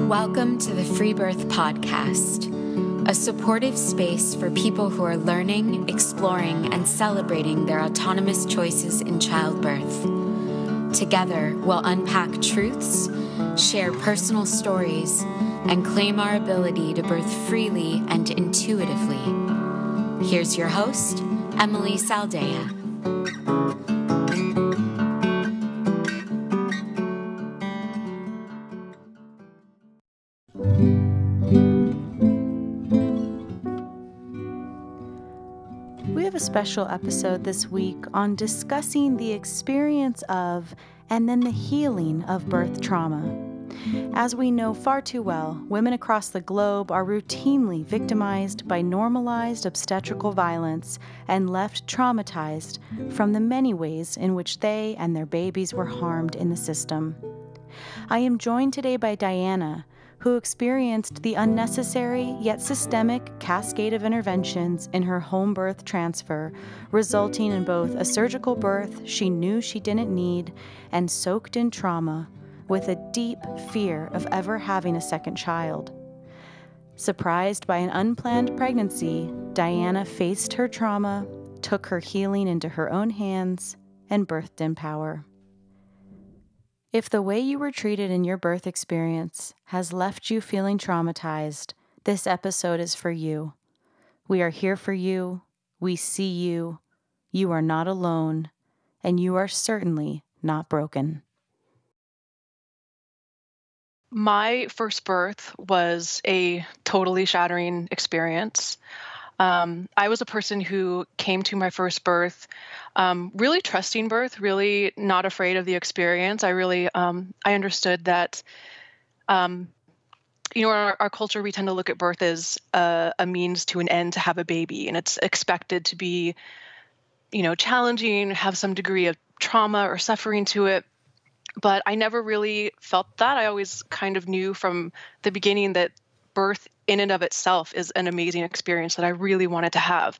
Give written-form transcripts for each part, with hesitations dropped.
Welcome to the Free Birth Podcast, a supportive space for people who are learning, exploring, and celebrating their autonomous choices in childbirth. Together, we'll unpack truths, share personal stories, and claim our ability to birth freely and intuitively. Here's your host, Emily Saldea. We have a special episode this week on discussing the experience of and then the healing of birth trauma. As we know far too well, women across the globe are routinely victimized by normalized obstetrical violence and left traumatized from the many ways in which they and their babies were harmed in the system. I am joined today by Diana, who experienced the unnecessary yet systemic cascade of interventions in her home birth transfer, resulting in both a surgical birth she knew she didn't need and soaked in trauma, with a deep fear of ever having a second child. Surprised by an unplanned pregnancy, Diana faced her trauma, took her healing into her own hands, and birthed in power. If the way you were treated in your birth experience has left you feeling traumatized, this episode is for you. We are here for you, we see you, you are not alone, and you are certainly not broken. My first birth was a totally shattering experience. I was a person who came to my first birth really trusting birth, really not afraid of the experience. I understood that, in our culture, we tend to look at birth as a means to an end to have a baby, and it's expected to be, challenging, have some degree of trauma or suffering to it. But I never really felt that. I always kind of knew from the beginning that birth in and of itself is an amazing experience that I really wanted to have.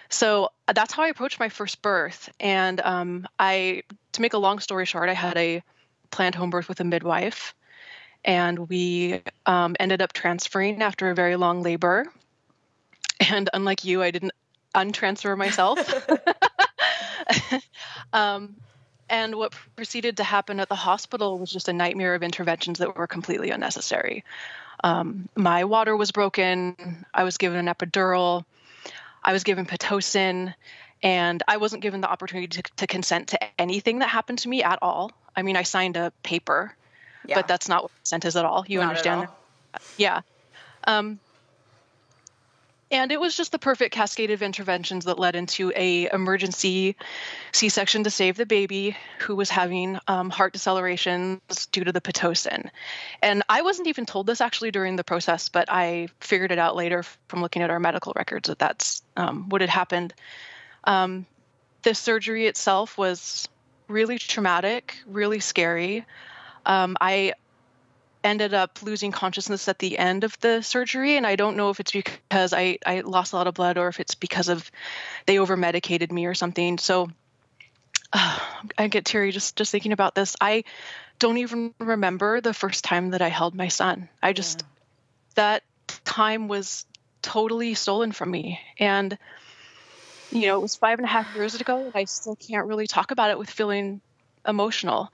So that's how I approached my first birth. And to make a long story short, I had a planned home birth with a midwife, and we ended up transferring after a very long labor. And unlike you, I didn't untransfer myself. And what proceeded to happen at the hospital was just a nightmare of interventions that were completely unnecessary. My water was broken. I was given an epidural. I was given Pitocin, and I wasn't given the opportunity to consent to anything that happened to me at all. I mean, I signed a paper, but that's not what consent is at all. You Not understand? at all. Yeah. And it was just the perfect cascade of interventions that led into a emergency C-section to save the baby, who was having heart decelerations due to the Pitocin. And I wasn't even told this actually during the process, but I figured it out later from looking at our medical records that that's what had happened. The surgery itself was really traumatic, really scary. I ended up losing consciousness at the end of the surgery, and I don't know if it's because I lost a lot of blood or if it's because of they over-medicated me or something. So I get teary just thinking about this. I don't even remember the first time that I held my son. That time was totally stolen from me. And, it was 5.5 years ago, and I still can't really talk about it with feeling emotional.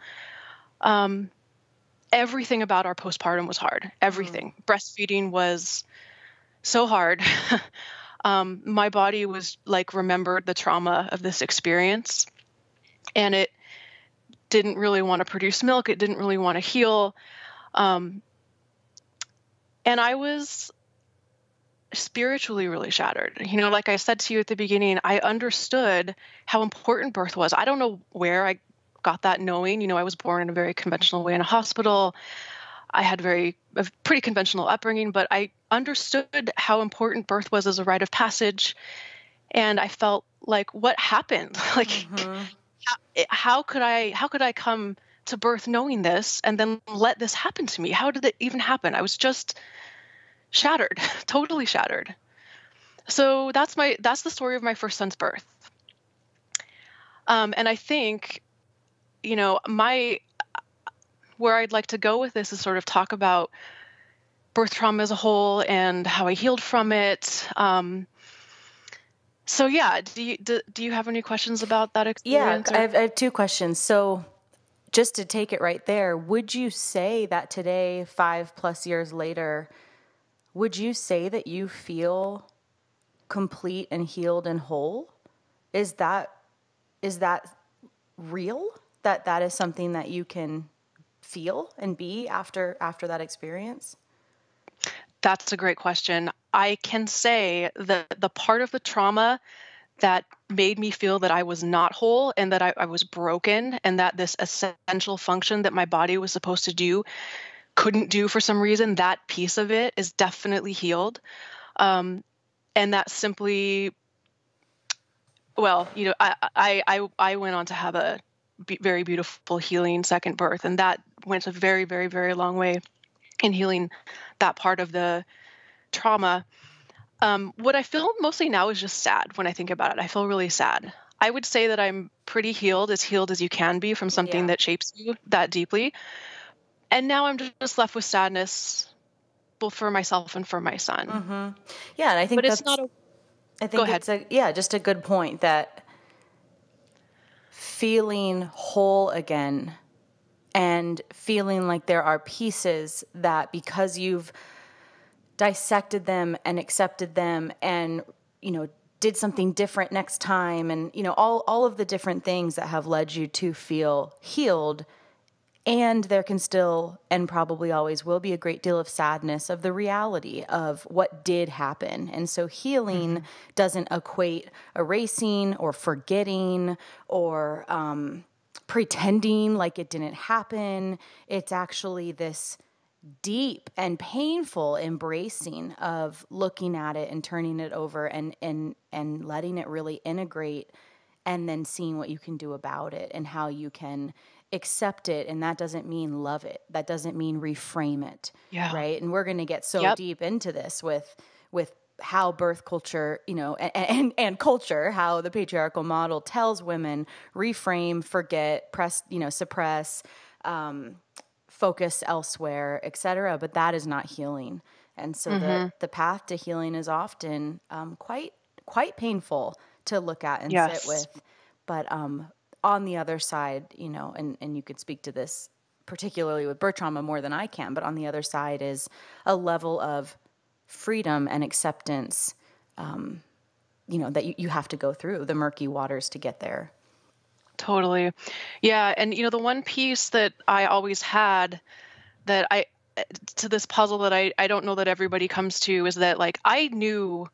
Everything about our postpartum was hard. Everything. Breastfeeding was so hard. My body was remembered the trauma of this experience, and it didn't really want to produce milk. It didn't really want to heal. And I was spiritually really shattered. Like I said to you at the beginning, I understood how important birth was. I don't know where I got that knowing. I was born in a very conventional way in a hospital. I had a pretty conventional upbringing, but I understood how important birth was as a rite of passage. And I felt like, what happened? How could I come to birth knowing this and then let this happen to me? How did it even happen? I was just shattered, totally shattered. So that's the story of my first son's birth. And I think, where I'd like to go with this is sort of talk about birth trauma as a whole and how I healed from it. So yeah, do you have any questions about that experience? Yeah, I have two questions. So just to take it right there, would you say that today, 5+ years later, would you say that you feel complete and healed and whole? Is that real? That is something that you can feel and be after that experience? That's a great question. I can say that the part of the trauma that made me feel that I was not whole and that I was broken and that this essential function that my body was supposed to do couldn't do for some reason, that piece of it is definitely healed. And that simply, well, I went on to have a very beautiful healing second birth, and that went a very, very, very long way in healing that part of the trauma. What I feel mostly now is just sad when I think about it. I feel really sad. I would say that I'm pretty healed as you can be from something that shapes you that deeply. And now I'm just left with sadness, both for myself and for my son. Mm-hmm. Yeah, and I think it's not. Go ahead. Just a good point that feeling whole again and feeling like there are pieces that because you've dissected them and accepted them and, did something different next time and, all of the different things that have led you to feel healed. And there can still, and probably always will be, a great deal of sadness of the reality of what did happen. And so healing doesn't equate erasing or forgetting or pretending like it didn't happen. It's actually this deep and painful embracing of looking at it and turning it over and letting it really integrate, and then seeing what you can do about it and how you can accept it. And that doesn't mean love it. That doesn't mean reframe it. Yeah. Right. And we're going to get so deep into this with how birth culture, and culture, how the patriarchal model tells women reframe, forget, suppress, focus elsewhere, etc. But that is not healing. And so the path to healing is often quite painful to look at and sit with. But on the other side, and you could speak to this particularly with birth trauma more than I can, but on the other side is a level of freedom and acceptance, that you have to go through the murky waters to get there. Totally. Yeah. And, the one piece that I always had that to this puzzle that I don't know that everybody comes to is that, like, I knew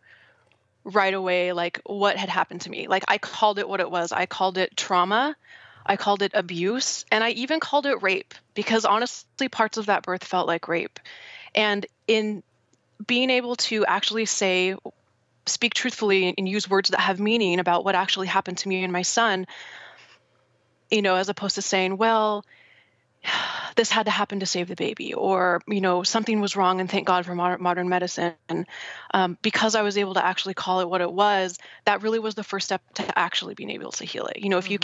right away, like, what had happened to me. Like, I called it what it was. I called it trauma. I called it abuse. And I even called it rape, because honestly, parts of that birth felt like rape. And in being able to actually speak truthfully and use words that have meaning about what actually happened to me and my son, as opposed to saying, well, this had to happen to save the baby, or, something was wrong and thank God for modern medicine. And because I was able to actually call it what it was, that really was the first step to actually being able to heal it. If you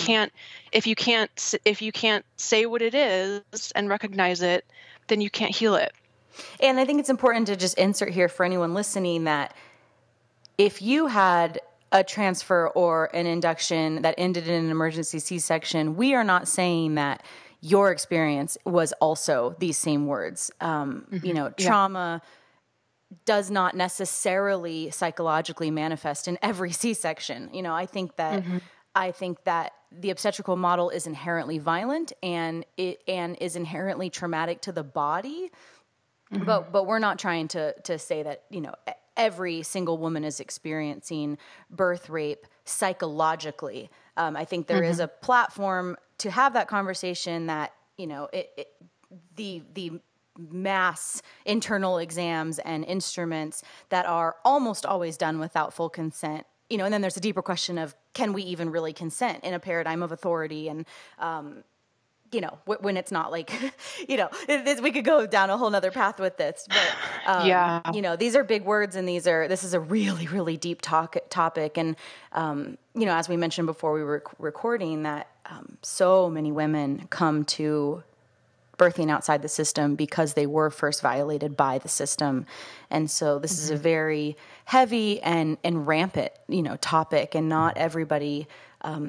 can't say what it is and recognize it, then you can't heal it. And I think it's important to just insert here for anyone listening that if you had a transfer or an induction that ended in an emergency C-section, we are not saying that your experience was also these same words. Trauma does not necessarily psychologically manifest in every C-section. I think that the obstetrical model is inherently violent and is inherently traumatic to the body. But we're not trying to say that, every single woman is experiencing birth rape psychologically. I think there is a platform to have that conversation that, the mass internal exams and instruments that are almost always done without full consent, and then there's a deeper question of, can we even really consent in a paradigm of authority? And, when it's not like, we could go down a whole nother path with this, but, these are big words, and this is a really, really deep topic. And, as we mentioned before we were recording, that so many women come to birthing outside the system because they were first violated by the system. And so this is a very heavy and rampant, topic, and not everybody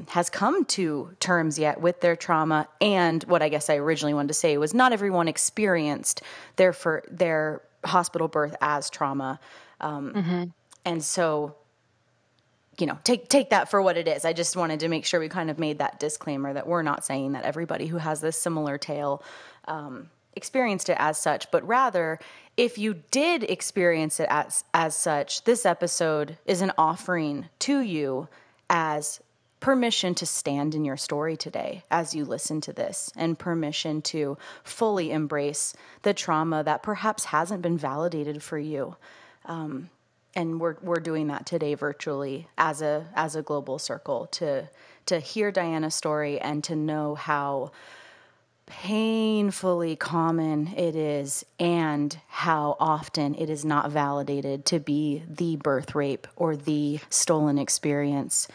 has come to terms yet with their trauma. And what I guess I originally wanted to say was not everyone experienced their hospital birth as trauma. And so, take that for what it is. I just wanted to make sure we kind of made that disclaimer that we're not saying that everybody who has this similar tale experienced it as such, but rather, if you did experience it as such, this episode is an offering to you as permission to stand in your story today as you listen to this, and permission to fully embrace the trauma that perhaps hasn't been validated for you. And we're doing that today virtually as a global circle to hear Diana's story and to know how painfully common it is and how often it is not validated to be the birth rape or the stolen experience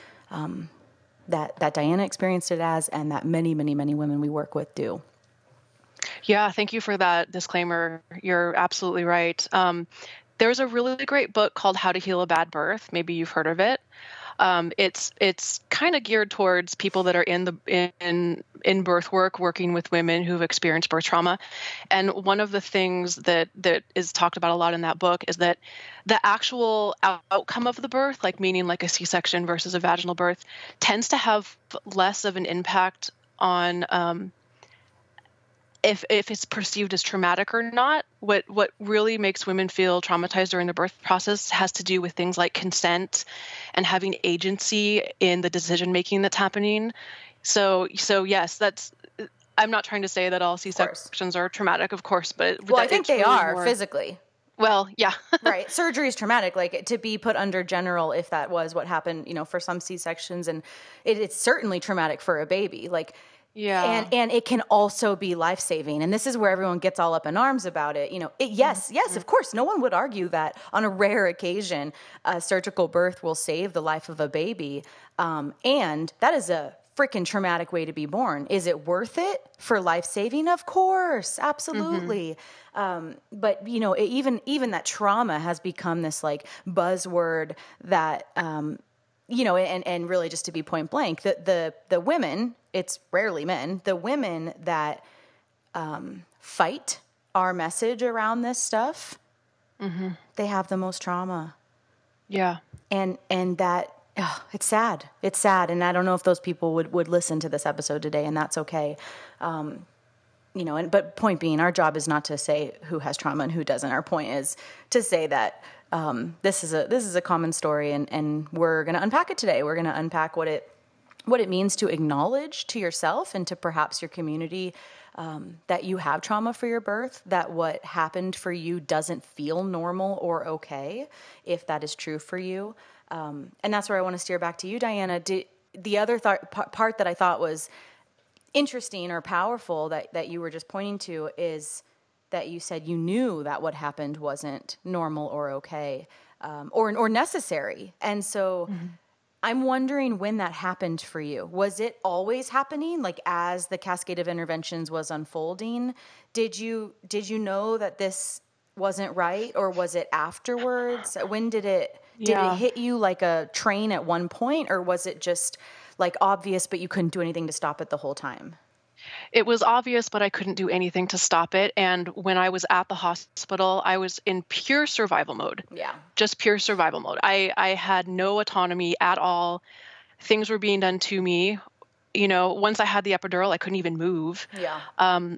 that Diana experienced it as, and that many, many, many women we work with do. Yeah, thank you for that disclaimer. You're absolutely right. There's a really great book called How to Heal a Bad Birth. Maybe you've heard of it. It's kind of geared towards people that are in birth work, working with women who've experienced birth trauma. And one of the things that is talked about a lot in that book is that the actual outcome of the birth, like meaning like a C-section versus a vaginal birth, tends to have less of an impact on if it's perceived as traumatic or not. What really makes women feel traumatized during the birth process has to do with things like consent and having agency in the decision making that's happening. So yes, I'm not trying to say that all C-sections are traumatic, of course, but I think they are physically. Well, yeah. Right. Surgery is traumatic, like to be put under general, if that was what happened, for some C-sections, and it's certainly traumatic for a baby. Like, yeah. And it can also be life-saving. And this is where everyone gets all up in arms about it. Yes, of course, no one would argue that on a rare occasion, a surgical birth will save the life of a baby. And that is a freaking traumatic way to be born. Is it worth it for life-saving? Of course, absolutely. But, even that trauma has become this like buzzword that, and really just to be point blank, the women, it's rarely men, the women that fight our message around this stuff, they have the most trauma. Yeah. And that, it's sad. It's sad. And I don't know if those people would listen to this episode today, and that's okay. But point being, our job is not to say who has trauma and who doesn't. Our point is to say that this is a common story, and we're going to unpack it today. We're going to unpack what it means to acknowledge to yourself and to perhaps your community that you have trauma for your birth, that what happened for you doesn't feel normal or okay, if that is true for you. And that's where I want to steer back to you, Diana. The other part that I thought was interesting or powerful that you were just pointing to is that you said you knew that what happened wasn't normal or okay, or necessary. And so I'm wondering when that happened for you. Was it always happening? Like as the cascade of interventions was unfolding, did you know that this wasn't right, or was it afterwards? When did it hit you like a train at one point, or was it just like obvious, but you couldn't do anything to stop it the whole time? It was obvious, but I couldn't do anything to stop it. And when I was at the hospital, I was in pure survival mode. Yeah. Just pure survival mode. I had no autonomy at all. Things were being done to me. Once I had the epidural, I couldn't even move. Yeah.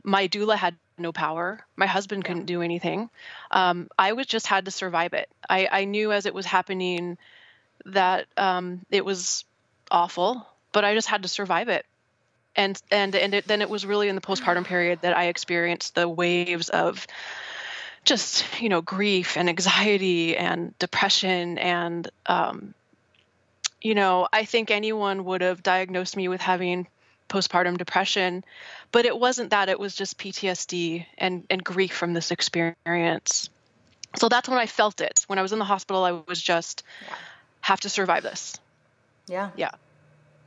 My doula had no power. My husband couldn't do anything. I just had to survive it. I knew as it was happening that it was awful, but I just had to survive it. And then it was really in the postpartum period that I experienced the waves of just, grief and anxiety and depression. And, I think anyone would have diagnosed me with having postpartum depression, but it wasn't that. It was just PTSD and grief from this experience. So that's when I felt it. When I was in the hospital, I was just have to survive this. Yeah. Yeah.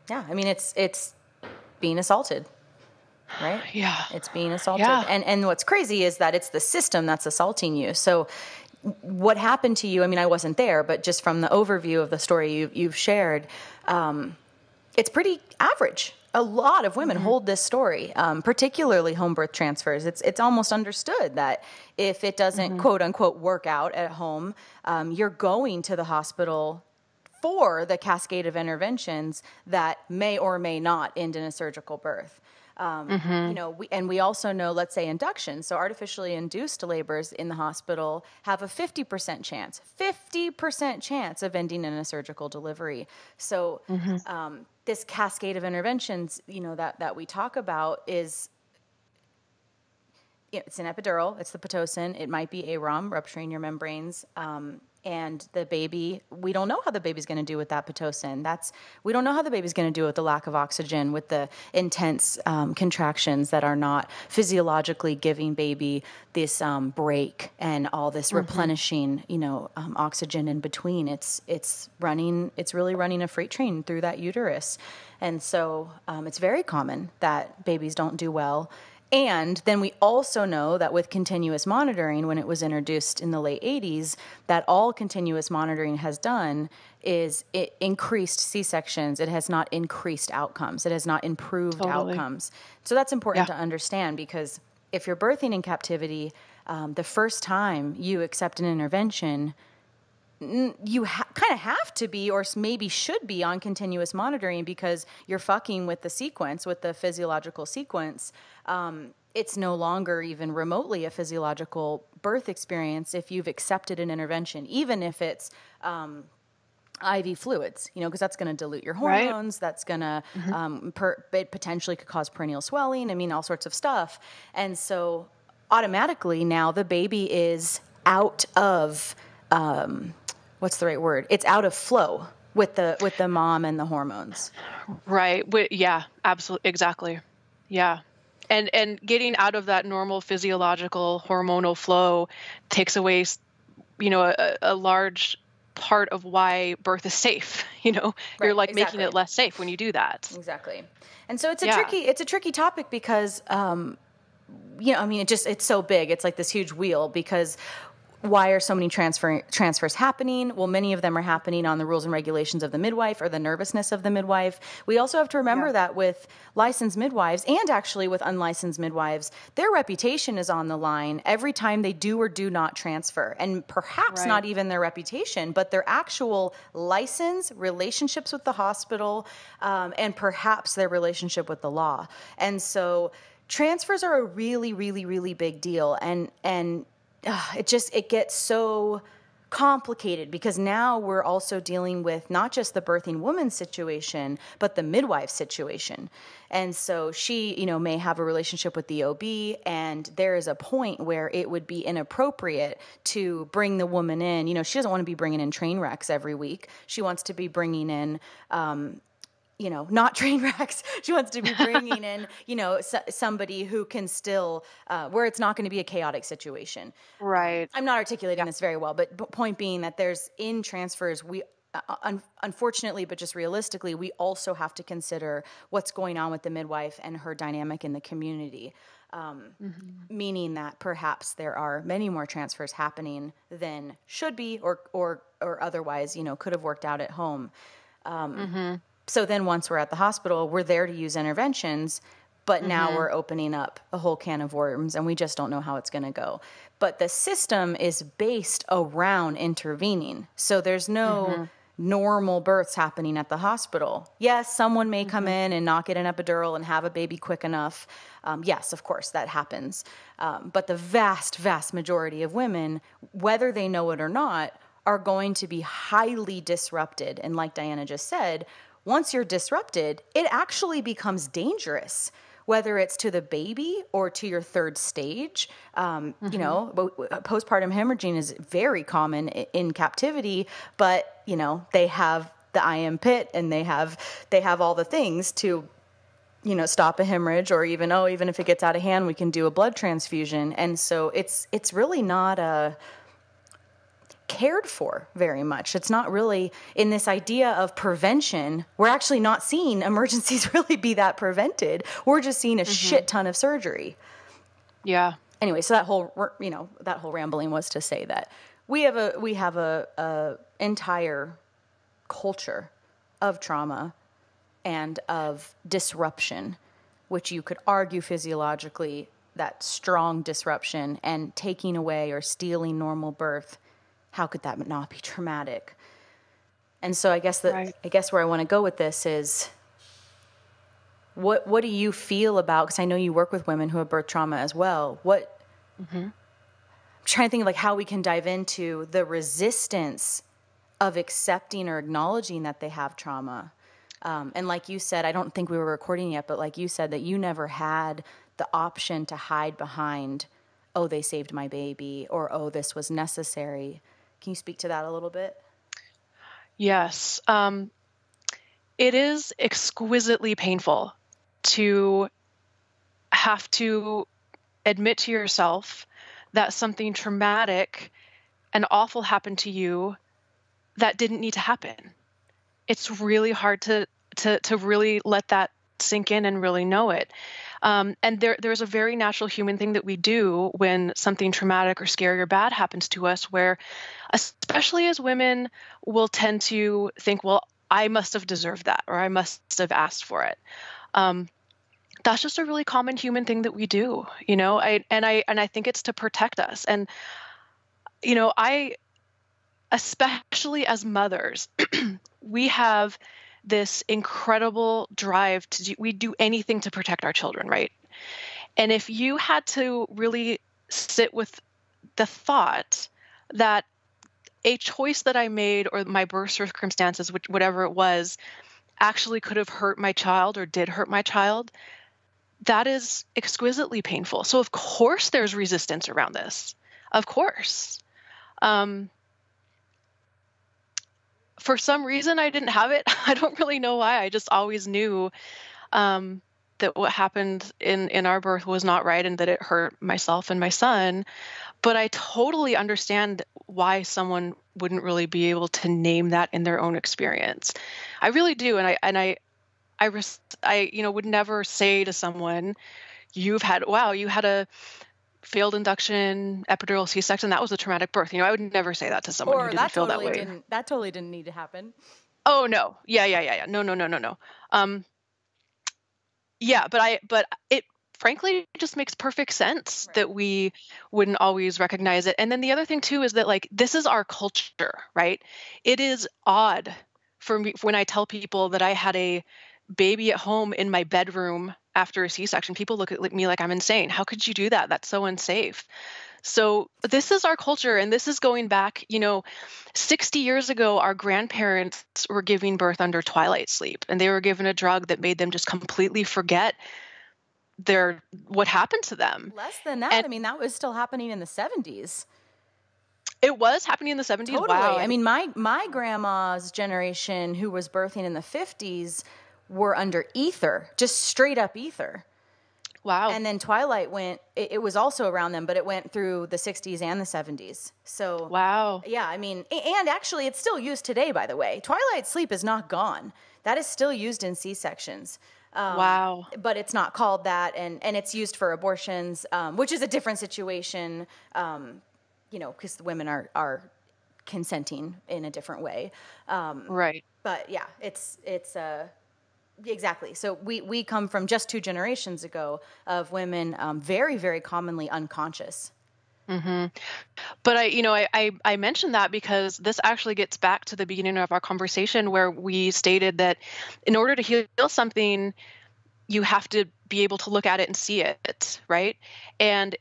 Yeah. I mean, it's being assaulted. right? Yeah. It's being assaulted. Yeah. And what's crazy is that it's the system that's assaulting you. So what happened to you, I mean, I wasn't there, but just from the overview of the story you've shared, it's pretty average. A lot of women hold this story, particularly home birth transfers. It's almost understood that if it doesn't quote unquote work out at home, you're going to the hospital for the cascade of interventions that may or may not end in a surgical birth. You know, we also know, let's say induction. So artificially induced labors in the hospital have a 50% chance of ending in a surgical delivery. So this cascade of interventions, you know, that we talk about is, it's an epidural. It's the Pitocin. It might be AROM, rupturing your membranes. And the baby, we don't know how the baby's going to do with that Pitocin. We don't know how the baby's going to do with the lack of oxygen, with the intense contractions that are not physiologically giving baby this break and all this replenishing, you know, oxygen in between. It's really running a freight train through that uterus. And so it's very common that babies don't do well. And then we also know that with continuous monitoring, when it was introduced in the late 80s, that all continuous monitoring has done is it increased C-sections. It has not increased outcomes. It has not improved outcomes. So that's important to understand, because if you're birthing in captivity, the first time you accept an intervention, you kind of have to be, or maybe should be, on continuous monitoring, because you're fucking with the sequence, with the physiological sequence. It's no longer even remotely a physiological birth experience if you've accepted an intervention, even if it's IV fluids, you know, because that's going to dilute your hormones. That's going to, it potentially could cause perineal swelling. I mean, all sorts of stuff. And so automatically now the baby is out of, what's the right word? It's out of flow with the mom and the hormones. Right. Yeah, absolutely. Exactly. Yeah. And getting out of that normal physiological hormonal flow takes away, you know, a large part of why birth is safe. You know, you're like making it less safe when you do that. Exactly. And so it's a tricky topic because, you know, I mean, it's so big. It's like this huge wheel, because why are so many transfers happening? Well, many of them are happening on the rules and regulations of the midwife, or the nervousness of the midwife. We also have to remember that with licensed midwives, and actually with unlicensed midwives, their reputation is on the line every time they do or do not transfer. And perhaps not even their reputation, but their actual license, relationships with the hospital, and perhaps their relationship with the law. And so transfers are a really, really, really big deal. And it gets so complicated, because now we're also dealing with not just the birthing woman's situation, but the midwife situation. And so she, you know, may have a relationship with the OB, and there is a point where it would be inappropriate to bring the woman in. You know, she doesn't want to be bringing in train wrecks every week. She wants to be bringing in, you know, not train wrecks. She wants to be bringing in, you know, somebody who can still, where it's not going to be a chaotic situation. Right. I'm not articulating this very well, but point being that there's, in transfers, we, unfortunately, but just realistically, we also have to consider what's going on with the midwife and her dynamic in the community. Meaning that perhaps there are many more transfers happening than should be, or otherwise, you know, could have worked out at home. So then once we're at the hospital, we're there to use interventions, but now we're opening up a whole can of worms, and we just don't know how it's going to go. But the system is based around intervening. So there's no normal births happening at the hospital. Yes, someone may come in and not get an epidural and have a baby quick enough. Yes, of course, that happens. But the vast, vast majority of women, whether they know it or not, are going to be highly disrupted. And like Diana just said, once you're disrupted, it actually becomes dangerous, whether it's to the baby or to your third stage. You know, postpartum hemorrhaging is very common in captivity, but, you know, they have the IM pit, and they have all the things to, you know, stop a hemorrhage, or even if it gets out of hand, we can do a blood transfusion. And so it's really not cared for very much. It's not really in this idea of prevention. We're actually not seeing emergencies really be that prevented. We're just seeing a shit ton of surgery. Yeah. Anyway, so that whole rambling was to say that we have a entire culture of trauma and of disruption, which you could argue physiologically, that strong disruption and taking away or stealing normal birth, how could that not be traumatic? And so I guess where I want to go with this is, what do you feel about, because I know you work with women who have birth trauma as well. I'm trying to think of like how we can dive into the resistance of accepting or acknowledging that they have trauma. And like you said, I don't think we were recording yet, but like you said, that you never had the option to hide behind, oh, they saved my baby, or, oh, this was necessary. Can you speak to that a little bit? Yes. It is exquisitely painful to have to admit to yourself that something traumatic and awful happened to you that didn't need to happen. It's really hard to really let that sink in and really know it. And there's a very natural human thing that we do when something traumatic or scary or bad happens to us, where especially as women, we'll tend to think, well, I must have deserved that, or I must have asked for it. That's just a really common human thing that we do, you know. I think it's to protect us. And you know, especially as mothers, we have this incredible drive we do anything to protect our children, right? And if you had to really sit with the thought that a choice that I made, or my birth circumstances, whatever it was, actually could have hurt my child or did hurt my child, that is exquisitely painful. So of course there's resistance around this. Of course. For some reason, I didn't have it. I don't really know why. I just always knew that what happened in our birth was not right, and that it hurt myself and my son. But I totally understand why someone wouldn't really be able to name that in their own experience. I really do, and I would never say to someone, you had a failed induction, epidural C-section, that was a traumatic birth. You know, I would never say that to someone who didn't feel that way. That totally didn't need to happen. Oh no. Yeah. No. Yeah, but it frankly just makes perfect sense that we wouldn't always recognize it. And then the other thing too is that, like, this is our culture, right? It is odd for me when I tell people that I had a baby at home in my bedroom after a C-section. People look at me like I'm insane. How could you do that? That's so unsafe. So this is our culture, and this is going back, 60 years ago, our grandparents were giving birth under Twilight sleep, and they were given a drug that made them just completely forget what happened to them. Less than that. And, that was still happening in the 70s. It was happening in the 70s? Totally. Wow. My grandma's generation, who was birthing in the 50s, were under ether, just straight up ether. Wow. And then Twilight it was also around them, but it went through the 60s and the 70s. So, wow. Yeah, and actually it's still used today, by the way. Twilight sleep is not gone. That is still used in C-sections. Wow. But it's not called that, and it's used for abortions, which is a different situation, because the women are consenting in a different way. Right. But yeah, it's exactly. So we come from just 2 generations ago of women very, very commonly unconscious. Mm-hmm. But I mentioned that because this actually gets back to the beginning of our conversation, where we stated that in order to heal something, you have to be able to look at it and see it, right? And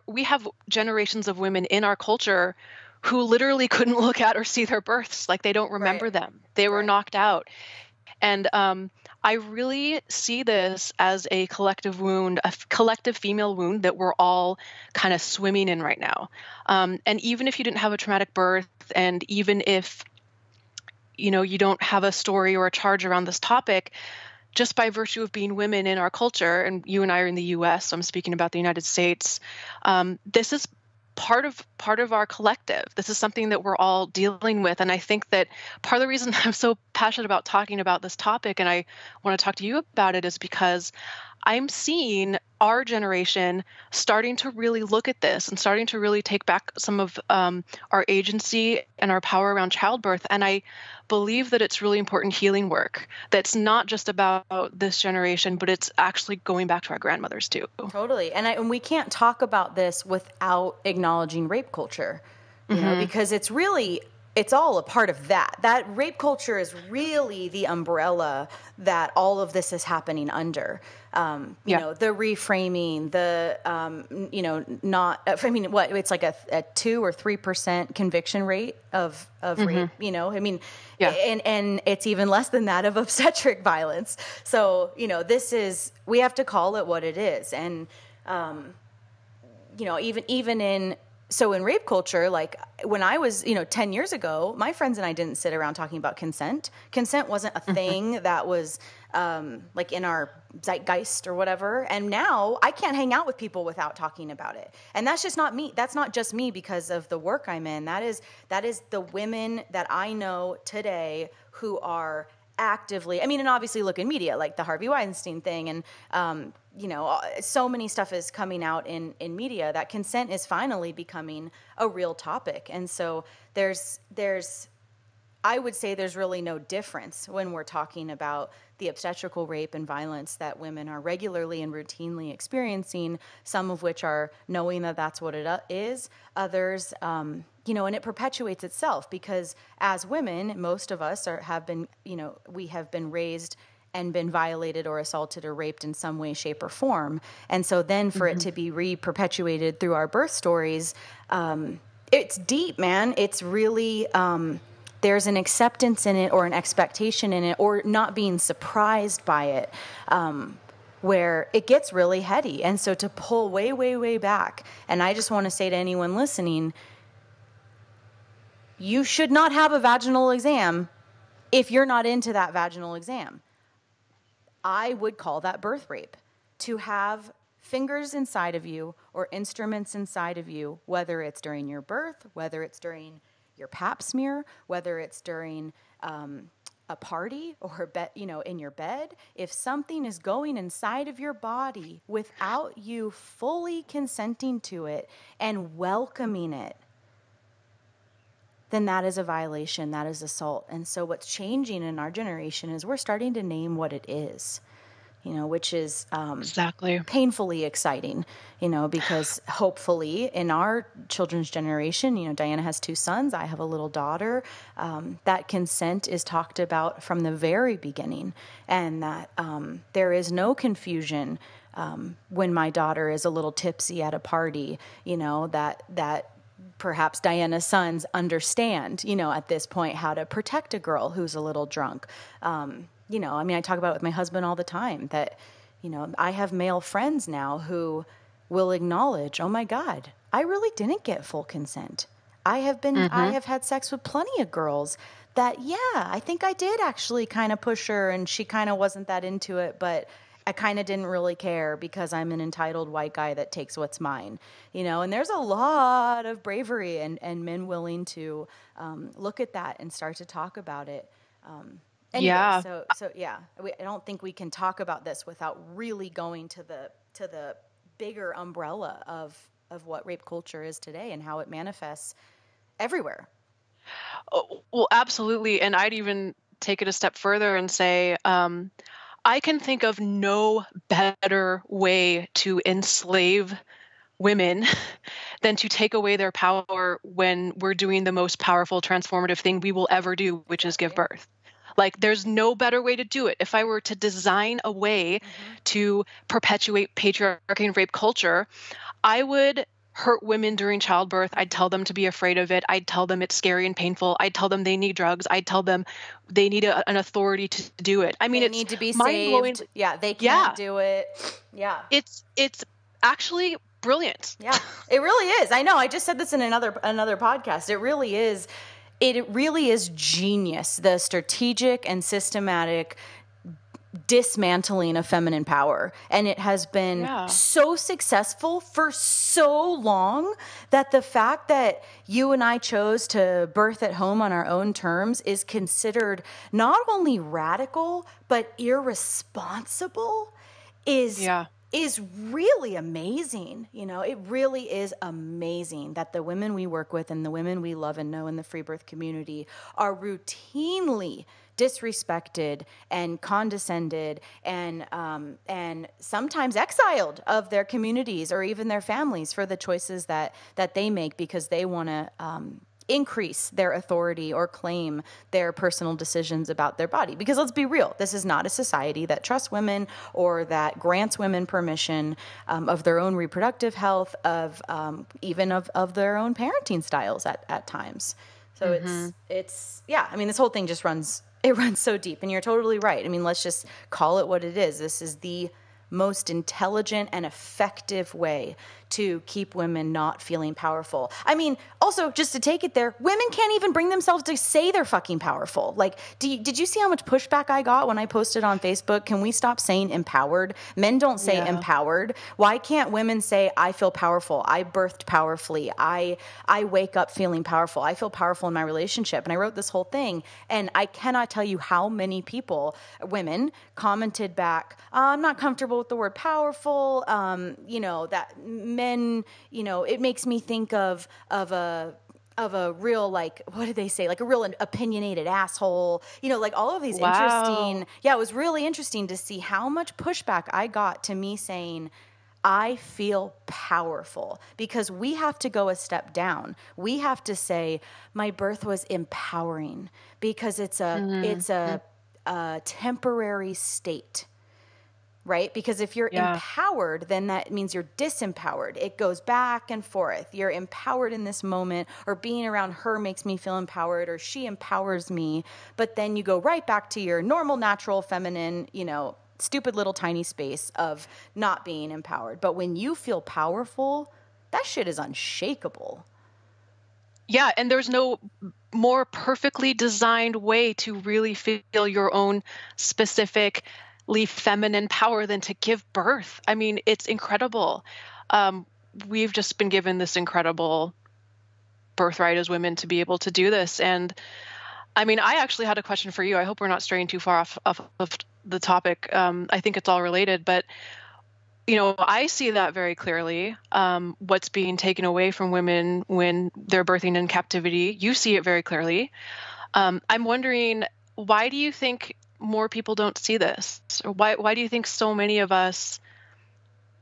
we have generations of women in our culture who literally couldn't look at or see their births, like they don't remember them. They were knocked out. And I really see this as a collective wound, a collective female wound that we're all kind of swimming in right now. And even if you didn't have a traumatic birth, and even if, you don't have a story or a charge around this topic, just by virtue of being women in our culture, and you and I are in the U.S., so I'm speaking about the United States, this is part of our collective. This is something that we're all dealing with. And I think that part of the reason I'm so passionate about talking about this topic, and I want to talk to you about it, is because I'm seeing our generation starting to really look at this and starting to really take back some of our agency and our power around childbirth. And I believe that it's really important healing work that's not just about this generation, but it's actually going back to our grandmothers too. Totally. And we can't talk about this without acknowledging rape culture, you know, because it's all a part of that. That rape culture is really the umbrella that all of this is happening under. You know, the reframing, it's like a 2 or 3% conviction rate of rape, you know, and it's even less than that of obstetric violence. So, you know, we have to call it what it is. And, you know, even in rape culture, like when I was, 10 years ago, my friends and I didn't sit around talking about consent. Consent wasn't a thing that was like in our zeitgeist or whatever. And now I can't hang out with people without talking about it. And that's just not me. That's not just me because of the work I'm in. That is the women that I know today who are actively, and obviously look in media, like the Harvey Weinstein thing. And, so many stuff is coming out in media that consent is finally becoming a real topic. And so I would say there's really no difference when we're talking about the obstetrical rape and violence that women are regularly and routinely experiencing, some of which are knowing that that's what it is, others, and it perpetuates itself because as women, most of us we have been raised and been violated or assaulted or raped in some way, shape, or form. And so then for it to be re-perpetuated through our birth stories, it's deep, man. It's really... there's an acceptance in it or an expectation in it or not being surprised by it where it gets really heady. And so to pull way, way, way back, and I just want to say to anyone listening, you should not have a vaginal exam if you're not into that vaginal exam. I would call that birth rape. To have fingers inside of you or instruments inside of you, whether it's during your birth, whether it's during your pap smear, whether it's during a party or in your bed, if something is going inside of your body without you fully consenting to it and welcoming it, then that is a violation, that is assault. And so what's changing in our generation is we're starting to name what it is, which is exactly painfully exciting, because hopefully in our children's generation, Diana has 2 sons, I have a little daughter, that consent is talked about from the very beginning, and that there is no confusion when my daughter is a little tipsy at a party, that perhaps Diana's sons understand, at this point, how to protect a girl who's a little drunk. I talk about it with my husband all the time that, I have male friends now who will acknowledge, oh my God, I really didn't get full consent. I have had sex with plenty of girls that, I think I did actually kind of push her and she kind of wasn't that into it, but I kind of didn't really care because I'm an entitled white guy that takes what's mine, and there's a lot of bravery and men willing to look at that and start to talk about it. Anyway, I don't think we can talk about this without really going to the bigger umbrella of what rape culture is today and how it manifests everywhere. Oh, well, absolutely. And I'd even take it a step further and say, I can think of no better way to enslave women than to take away their power when we're doing the most powerful transformative thing we will ever do, which is give birth. Like, there's no better way to do it. If I were to design a way to perpetuate patriarchy and rape culture, I would hurt women during childbirth. I'd tell them to be afraid of it. I'd tell them it's scary and painful. I'd tell them they need drugs. I'd tell them they need an authority to do it. They need to be saved. Yeah, they can't do it. Yeah. It's actually brilliant. Yeah, it really is. I know. I just said this in another podcast. It really is. It really is genius, the strategic and systematic dismantling of feminine power. And it has been so successful for so long that the fact that you and I chose to birth at home on our own terms is considered not only radical, but irresponsible is really amazing. You know, it really is amazing that the women we work with and the women we love and know in the free birth community are routinely disrespected and condescended and sometimes exiled of their communities or even their families for the choices that they make because they want to increase their authority or claim their personal decisions about their body. Because let's be real, this is not a society that trusts women or that grants women permission of their own reproductive health, of even of their own parenting styles at times. So it's I mean, this whole thing just runs so deep, and you're totally right. I mean, let's just call it what it is. This is the most intelligent and effective way to keep women not feeling powerful. I mean, also, just to take it there, women can't even bring themselves to say they're fucking powerful. Like, did you see how much pushback I got when I posted on Facebook? Can we stop saying empowered? Men don't say empowered. Why can't women say, I feel powerful, I birthed powerfully, I wake up feeling powerful, I feel powerful in my relationship? And I wrote this whole thing, and I cannot tell you how many people, women, commented back, I'm not comfortable with the word powerful, that men, it makes me think of a real, like, what did they say? Like a real opinionated asshole, like all of these interesting. Yeah, it was really interesting to see how much pushback I got to me saying, I feel powerful, because we have to go a step down. We have to say my birth was empowering, because it's a temporary state. Right? Because if you're empowered, then that means you're disempowered. It goes back and forth. You're empowered in this moment, or being around her makes me feel empowered, or she empowers me. But then you go right back to your normal, natural, feminine, stupid little tiny space of not being empowered. But when you feel powerful, that shit is unshakable. Yeah, and there's no more perfectly designed way to really feel your own specific feminine power than to give birth. I mean, it's incredible. We've just been given this incredible birthright as women to be able to do this. And I mean, I actually had a question for you. I hope we're not straying too far off of the topic. I think it's all related, but I see that very clearly. What's being taken away from women when they're birthing in captivity. You see it very clearly. I'm wondering, why do you think more people don't see this? Or why do you think so many of us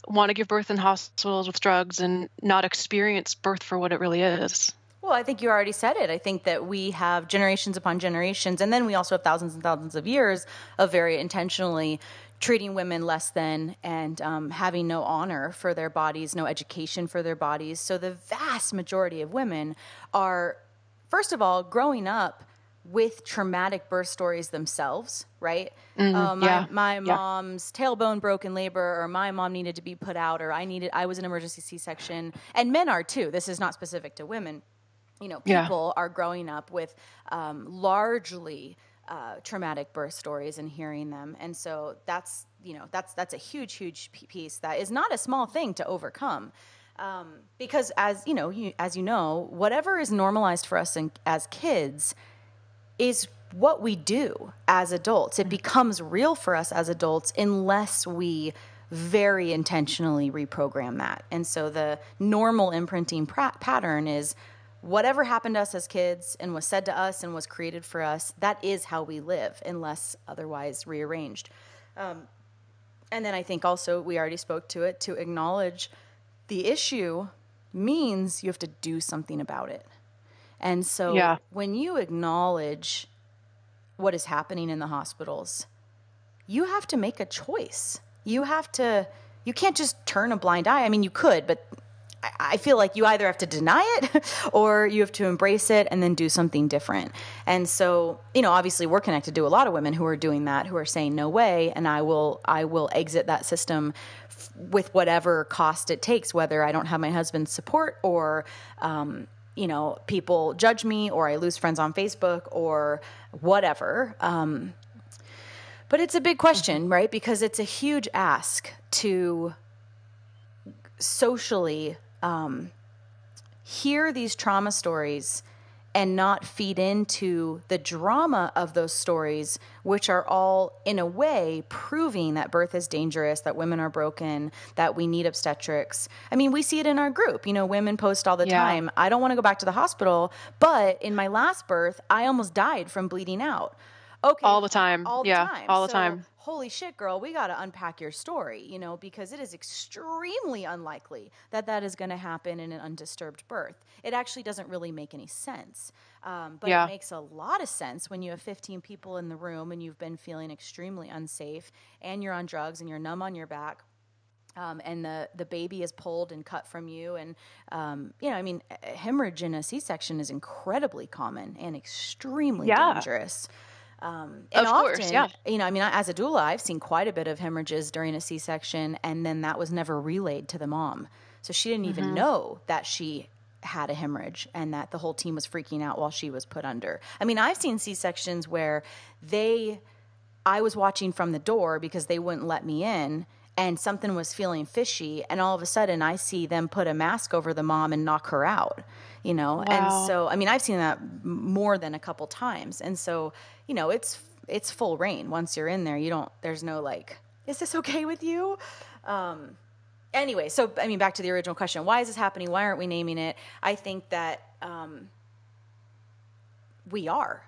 want to give birth in hospitals with drugs and not experience birth for what it really is? Well, I think you already said it. I think that we have generations upon generations, and then we also have thousands and thousands of years of very intentionally treating women less than and having no honor for their bodies, no education for their bodies. So the vast majority of women are, first of all, growing up with traumatic birth stories themselves, right? My mom's tailbone broke in labor, or my mom needed to be put out, or I was an emergency C-section. And men are too. This is not specific to women. People are growing up with largely traumatic birth stories and hearing them. And so that's a huge piece that is not a small thing to overcome. Because as you know, whatever is normalized for us as kids is what we do as adults. It becomes real for us as adults unless we very intentionally reprogram that. And so the normal imprinting pattern is whatever happened to us as kids and was said to us and was created for us, that is how we live unless otherwise rearranged. And then I think also we already spoke to it, to acknowledge the issue means you have to do something about it. And so when you acknowledge what is happening in the hospitals, you have to make a choice. You can't just turn a blind eye. I mean, you could, but I feel like you either have to deny it or you have to embrace it and then do something different. And so, obviously we're connected to a lot of women who are doing that, who are saying, no way, and I will exit that system with whatever cost it takes, whether I don't have my husband's support or, people judge me or I lose friends on Facebook or whatever. But it's a big question, right? Because it's a huge ask to socially hear these trauma stories and not feed into the drama of those stories, which are all, in a way, proving that birth is dangerous, that women are broken, that we need obstetrics. I mean, we see it in our group. Women post all the time, I don't want to go back to the hospital, but in my last birth, I almost died from bleeding out. Okay. All the time. All the time. All the So, time. holy shit, girl, we got to unpack your story, because it is extremely unlikely that that is going to happen in an undisturbed birth. It actually doesn't really make any sense. But it makes a lot of sense when you have 15 people in the room and you've been feeling extremely unsafe and you're on drugs and you're numb on your back. And the baby is pulled and cut from you. And, hemorrhage in a C-section is incredibly common and extremely dangerous. And of often, course, yeah. As a doula, I've seen quite a bit of hemorrhages during a C-section, and then that was never relayed to the mom. So she didn't even know that she had a hemorrhage and that the whole team was freaking out while she was put under. I mean, I've seen C-sections where I was watching from the door because they wouldn't let me in, and something was feeling fishy, and all of a sudden I see them put a mask over the mom and knock her out, Wow. And so, I've seen that more than a couple times. And so, it's full reign. Once you're in there, there's no like, is this okay with you? Anyway, so, back to the original question, why is this happening? Why aren't we naming it? I think that, we are.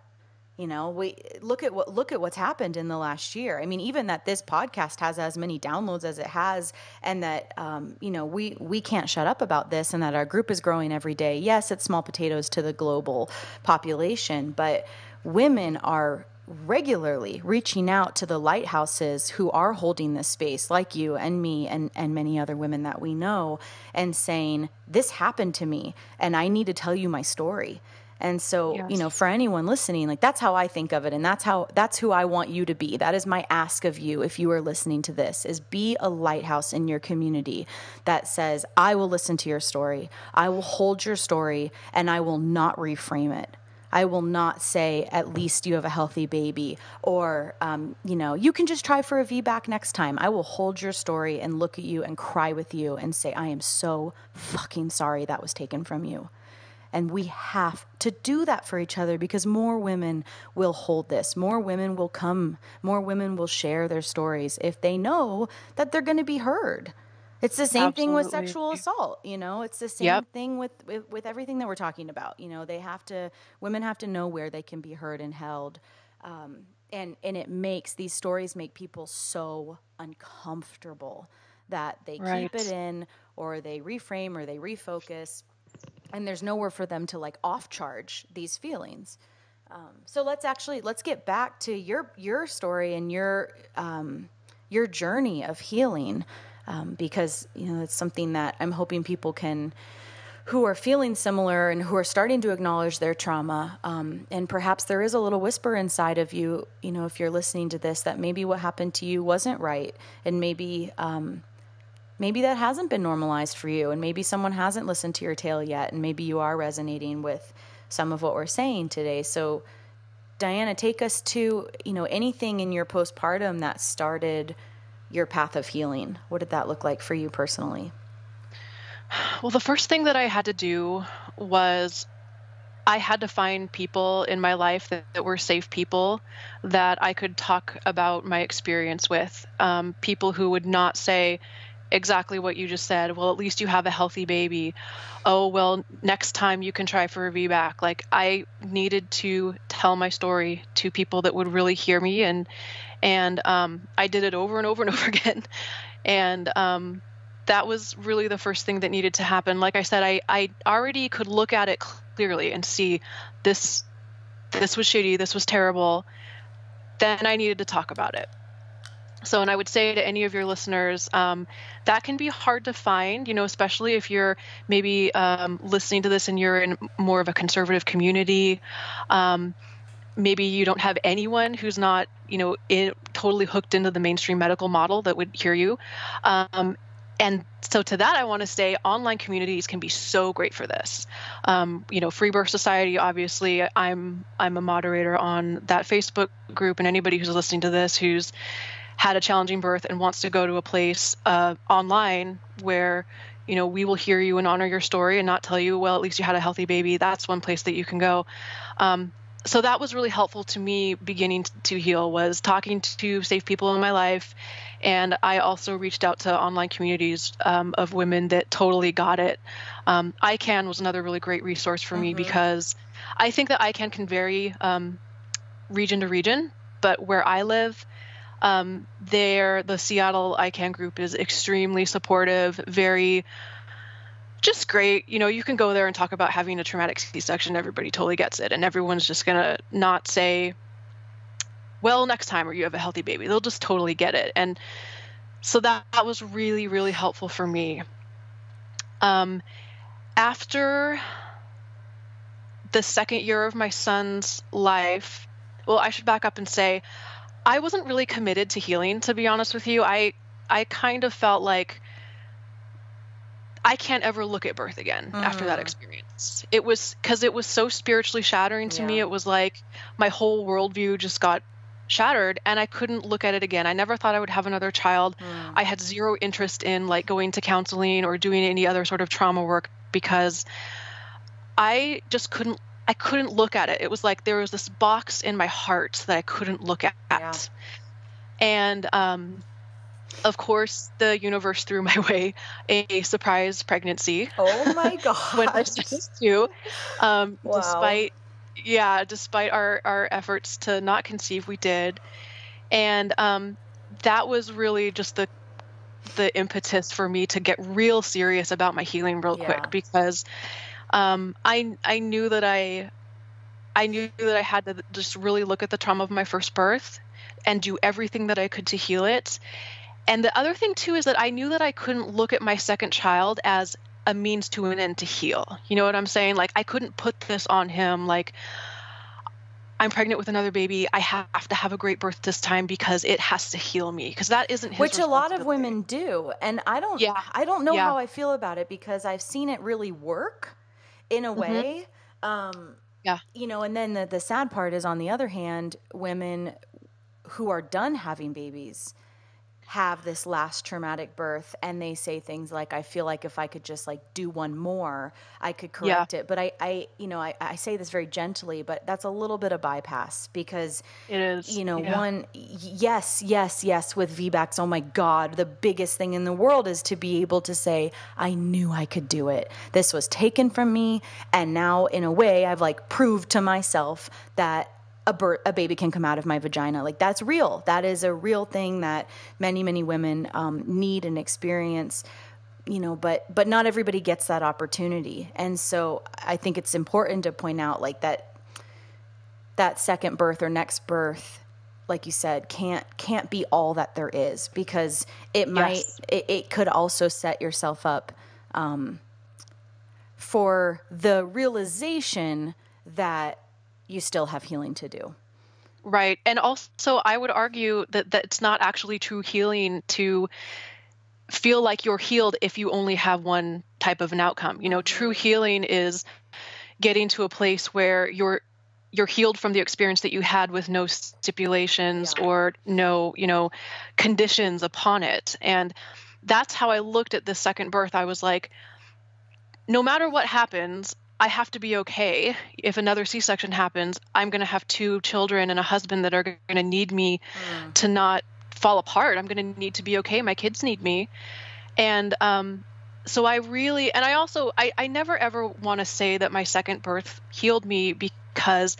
We look at what's happened in the last year. Even that this podcast has as many downloads as it has, and that we can't shut up about this, and that our group is growing every day. Yes, it's small potatoes to the global population, but women are regularly reaching out to the lighthouses who are holding this space, like you and me and many other women that we know, and saying, this happened to me and I need to tell you my story. And so, for anyone listening, like, that's how I think of it. And that's who I want you to be. That is my ask of you. If you are listening to this, is be a lighthouse in your community that says, I will listen to your story. I will hold your story, and I will not reframe it. I will not say, at least you have a healthy baby, or, you can just try for a VBAC next time. I will hold your story and look at you and cry with you and say, I am so fucking sorry that was taken from you. And we have to do that for each other, because more women will hold this. More women will come. More women will share their stories if they know that they're going to be heard. It's the same thing with sexual assault. It's the same thing with everything that we're talking about. Women have to know where they can be heard and held. And these stories make people so uncomfortable that they keep it in, or they reframe, or they refocus. And there's nowhere for them to like off charge these feelings. So let's get back to your story and your journey of healing, because it's something that I'm hoping people who are feeling similar and who are starting to acknowledge their trauma. And perhaps there is a little whisper inside of you, if you're listening to this, that maybe what happened to you wasn't right, and maybe that hasn't been normalized for you, and maybe someone hasn't listened to your tale yet, and maybe you are resonating with some of what we're saying today. So, Diana, take us to, anything in your postpartum that started your path of healing. What did that look like for you personally? Well, the first thing that I had to do was I had to find people in my life that were safe people that I could talk about my experience with, people who would not say exactly what you just said. Well, at least you have a healthy baby. Oh, well, next time you can try for a VBAC. Like, I needed to tell my story to people that would really hear me. And I did it over and over and over again. And that was really the first thing that needed to happen. Like I said, I already could look at it clearly and see this was shitty. This was terrible. Then I needed to talk about it. So, and I would say to any of your listeners, that can be hard to find, especially if you're maybe listening to this and you're in more of a conservative community. Maybe you don't have anyone who's not, totally hooked into the mainstream medical model that would hear you. And so to that, I want to say online communities can be so great for this. Free Birth Society, obviously, I'm a moderator on that Facebook group, and anybody who's listening to this who's had a challenging birth and wants to go to a place online where, we will hear you and honor your story and not tell you, well, at least you had a healthy baby. That's one place that you can go. So that was really helpful to me beginning to heal, was talking to safe people in my life. And I also reached out to online communities of women that totally got it. ICANN was another really great resource for me, because I think that ICANN can vary region to region, but where I live, the Seattle ICANN group is extremely supportive, very just great. You can go there and talk about having a traumatic C-section. Everybody totally gets it. And everyone's just going to not say, well, next time, or you have a healthy baby. They'll just totally get it. And so that was really, really helpful for me. After the second year of my son's life, well, I should back up and say, I wasn't really committed to healing, to be honest with you. I kind of felt like I can't ever look at birth again after that experience. It was because it was so spiritually shattering to me. It was like my whole worldview just got shattered, and I couldn't look at it again. I never thought I would have another child. I had zero interest in like going to counseling or doing any other sort of trauma work, because I just couldn't look at it. It was like there was this box in my heart that I couldn't look at. Yeah. And of course, the universe threw my way a surprise pregnancy. Oh my God. When I was just 2, wow. Despite our efforts to not conceive, we did. And that was really just the impetus for me to get real serious about my healing real quick, because I knew that I had to just really look at the trauma of my first birth and do everything that I could to heal it. And the other thing too is that I knew that I couldn't look at my second child as a means to an end to heal. You know what I'm saying? Like, I couldn't put this on him. Like, I'm pregnant with another baby. I have to have a great birth this time because it has to heal me. Because that isn't his responsibility. Which a lot of women do. And I don't know how I feel about it, because I've seen it really work in a way. And then the sad part is, on the other hand, women who are done having babies have this last traumatic birth, and they say things like, I feel like if I could just like do one more, I could correct it. But I say this very gently, but that's a little bit of bypass, because it is, one, yes, with VBACs. Oh my God. The biggest thing in the world is to be able to say, I knew I could do it. This was taken from me. And now in a way I've like proved to myself that a baby can come out of my vagina. Like, that's real. That is a real thing that many, many women need and experience, but not everybody gets that opportunity. And so I think it's important to point out, like, that second birth or next birth, like you said, can't be all that there is, because it could also set yourself up for the realization that you still have healing to do. Right. And also, I would argue that it's not actually true healing to feel like you're healed if you only have one type of an outcome. True healing is getting to a place where you're healed from the experience that you had with no stipulations or no, conditions upon it. And that's how I looked at the second birth. I was like, no matter what happens, I have to be okay. If another C-section happens, I'm going to have 2 children and a husband that are going to need me to not fall apart. I'm going to need to be okay. My kids need me. And so I never ever want to say that my second birth healed me, because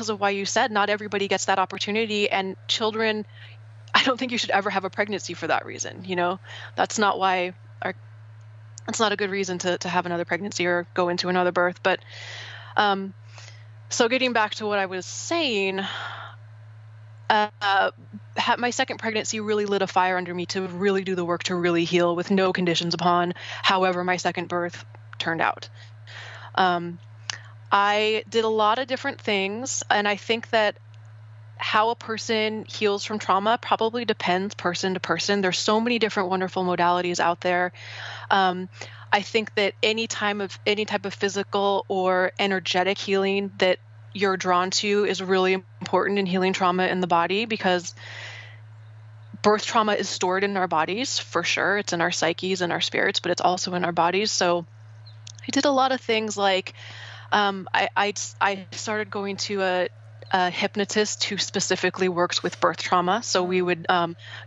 of why you said, not everybody gets that opportunity. And children, I don't think you should ever have a pregnancy for that reason. That's not why it's not a good reason to have another pregnancy or go into another birth. But so getting back to what I was saying, my second pregnancy really lit a fire under me to really do the work to really heal with no conditions upon however my second birth turned out. I did a lot of different things, and I think that how a person heals from trauma probably depends person to person. There's so many different wonderful modalities out there. I think that any type of physical or energetic healing that you're drawn to is really important in healing trauma in the body, because birth trauma is stored in our bodies for sure. It's in our psyches and our spirits, but it's also in our bodies. So I did a lot of things like I started going to a hypnotist who specifically works with birth trauma. So we would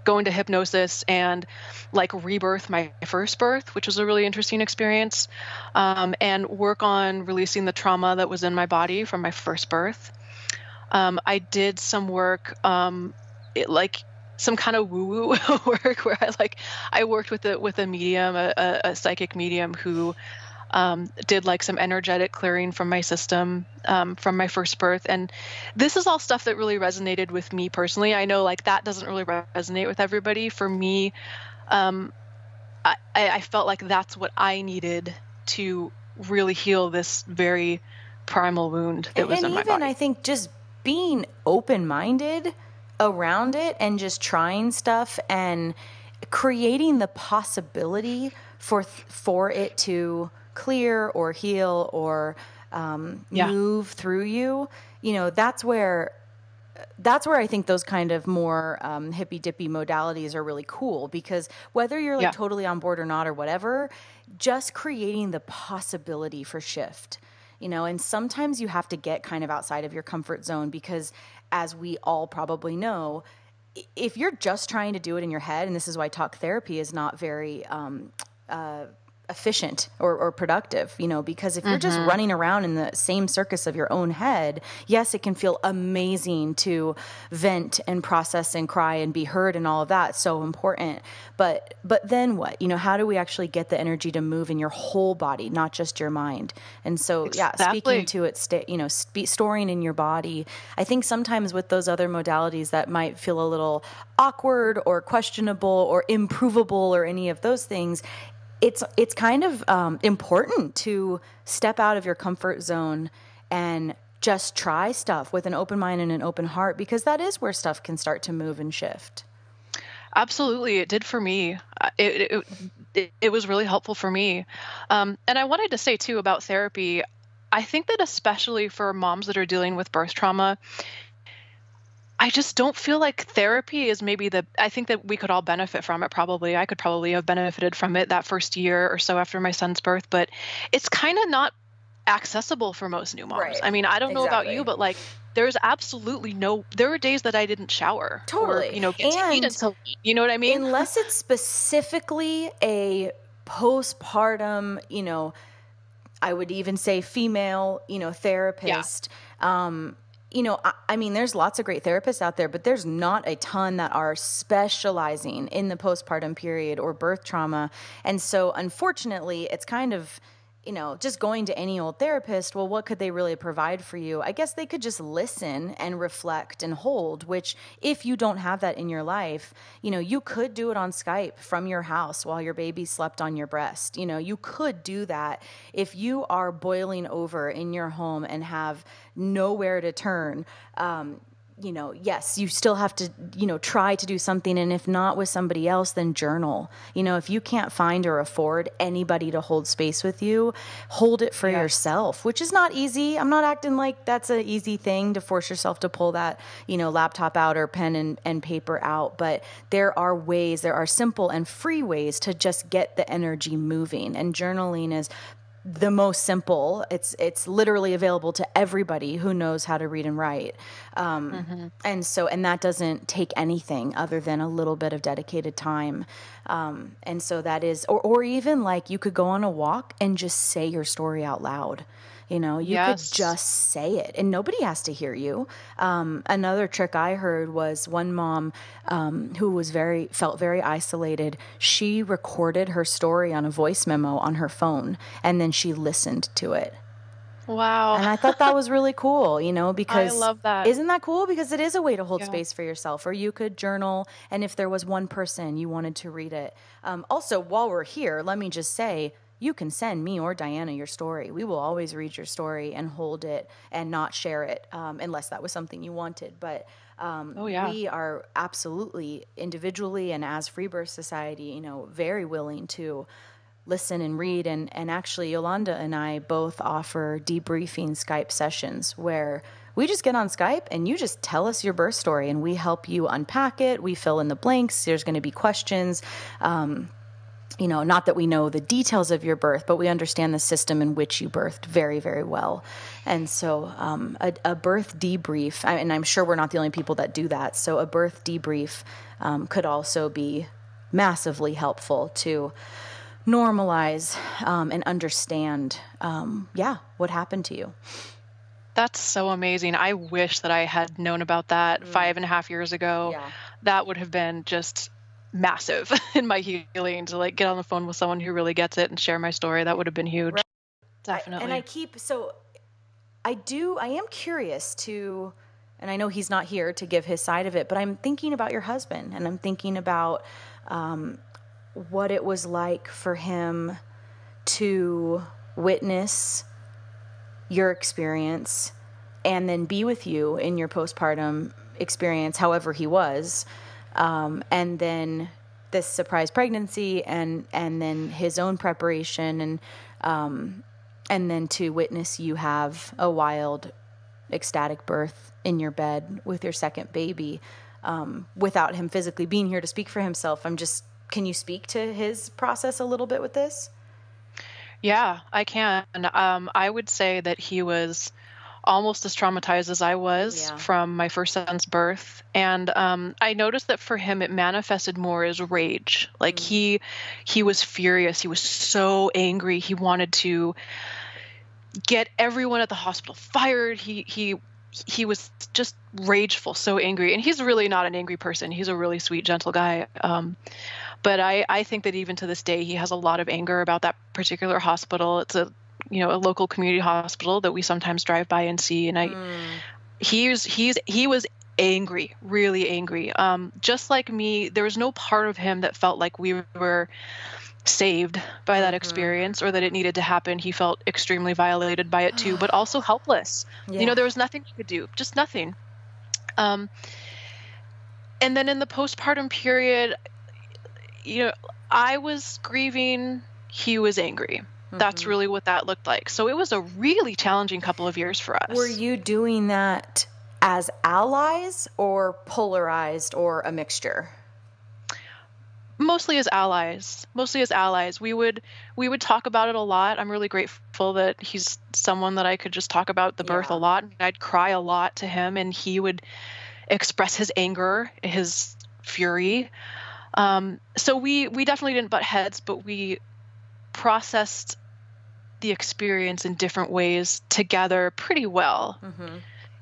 go into hypnosis and like rebirth my first birth, which was a really interesting experience, and work on releasing the trauma that was in my body from my first birth. I did some work, like some kind of woo-woo work where I worked with a medium, a psychic medium who did like some energetic clearing from my system from my first birth. And this is all stuff that really resonated with me personally. I know like that doesn't really resonate with everybody. For me, I felt like that's what I needed to really heal this very primal wound that was in my body. And even I think just being open-minded around it and just trying stuff and creating the possibility for it to clear or heal or move through you, that's where I think those kind of more hippy dippy modalities are really cool, because whether you're like totally on board or not or whatever, just creating the possibility for shift, and sometimes you have to get kind of outside of your comfort zone, because as we all probably know, if you're just trying to do it in your head, and this is why talk therapy is not very efficient or productive, because if you're just running around in the same circus of your own head, yes, it can feel amazing to vent and process and cry and be heard and all of that. So important. But then what? How do we actually get the energy to move in your whole body, not just your mind? And so, speaking to it, storing in your body. I think sometimes with those other modalities that might feel a little awkward or questionable or improvable or any of those things, it's kind of important to step out of your comfort zone and just try stuff with an open mind and an open heart, because that is where stuff can start to move and shift. Absolutely. It did for me. It was really helpful for me. And I wanted to say too about therapy, I think that especially for moms that are dealing with birth trauma, I just don't feel like therapy is I think that we could all benefit from it. Probably. I could probably have benefited from it that first year or so after my son's birth, but it's kind of not accessible for most new moms. Right. I mean, I don't know about you, but like there's absolutely there were days that I didn't shower. Totally. Or, get to eat until, you know what I mean? Unless it's specifically a postpartum, I would even say female, therapist. I mean, there's lots of great therapists out there, but there's not a ton that are specializing in the postpartum period or birth trauma. And so unfortunately, it's kind of, just going to any old therapist. Well, what could they really provide for you? I guess they could just listen and reflect and hold, which if you don't have that in your life, you could do it on Skype from your house while your baby slept on your breast. You could do that if you are boiling over in your home and have nowhere to turn. Yes, you still have to, try to do something. And if not with somebody else, then journal. If you can't find or afford anybody to hold space with you, hold it for yourself, which is not easy. I'm not acting like that's an easy thing to force yourself to pull that, laptop out or pen and paper out. But there are simple and free ways to just get the energy moving. And journaling is the most simple. It's literally available to everybody who knows how to read and write. And that doesn't take anything other than a little bit of dedicated time. And so that is, or even like you could go on a walk and just say your story out loud. You could just say it and nobody has to hear you. Another trick I heard was one mom who felt very isolated. She recorded her story on a voice memo on her phone and then she listened to it. Wow. And I thought that was really cool, because I love that. Isn't that cool? Because it is a way to hold space for yourself. Or you could journal, and if there was one person you wanted to read it. Also, while we're here, let me just say, you can send me or Diana your story. We will always read your story and hold it and not share it unless that was something you wanted. But we are absolutely individually and as Free Birth Society, very willing to listen and read. And actually, Yolanda and I both offer debriefing Skype sessions where we just get on Skype and you just tell us your birth story and we help you unpack it. We fill in the blanks. There's going to be questions. Not that we know the details of your birth, but we understand the system in which you birthed very, very well. And so a birth debrief, and I'm sure we're not the only people that do that, so a birth debrief could also be massively helpful to normalize and understand, what happened to you. That's so amazing. I wish that I had known about that 5.5 years ago. Yeah. That would have been just massive in my healing, to like get on the phone with someone who really gets it and share my story. That would have been huge. Right. Definitely. I am curious to, and I know he's not here to give his side of it, but I'm thinking about your husband, and I'm thinking about what it was like for him to witness your experience and then be with you in your postpartum experience, however he was, and then this surprise pregnancy and then his own preparation and then to witness you have a wild, ecstatic birth in your bed with your second baby, without him physically being here to speak for himself. Can you speak to his process a little bit with this? Yeah, I can. I would say that he was almost as traumatized as I was from my first son's birth. And I noticed that for him, it manifested more as rage. Like he was furious. He was so angry. He wanted to get everyone at the hospital fired. He was just rageful, so angry. And he's really not an angry person. He's a really sweet, gentle guy. But I think that even to this day, he has a lot of anger about that particular hospital. It's a local community hospital that we sometimes drive by and see. And he was angry, really angry. Just like me, there was no part of him that felt like we were saved by that experience or that it needed to happen. He felt extremely violated by it too, but also helpless. Yeah. There was nothing he could do, just nothing. And then in the postpartum period, I was grieving, he was angry. That's really what that looked like. So it was a really challenging couple of years for us. Were you doing that as allies or polarized or a mixture? Mostly as allies. We would talk about it a lot. I'm really grateful that he's someone that I could just talk about the birth a lot. I'd cry a lot to him, and he would express his anger, his fury. So we definitely didn't butt heads, but we processed the experience in different ways together pretty well,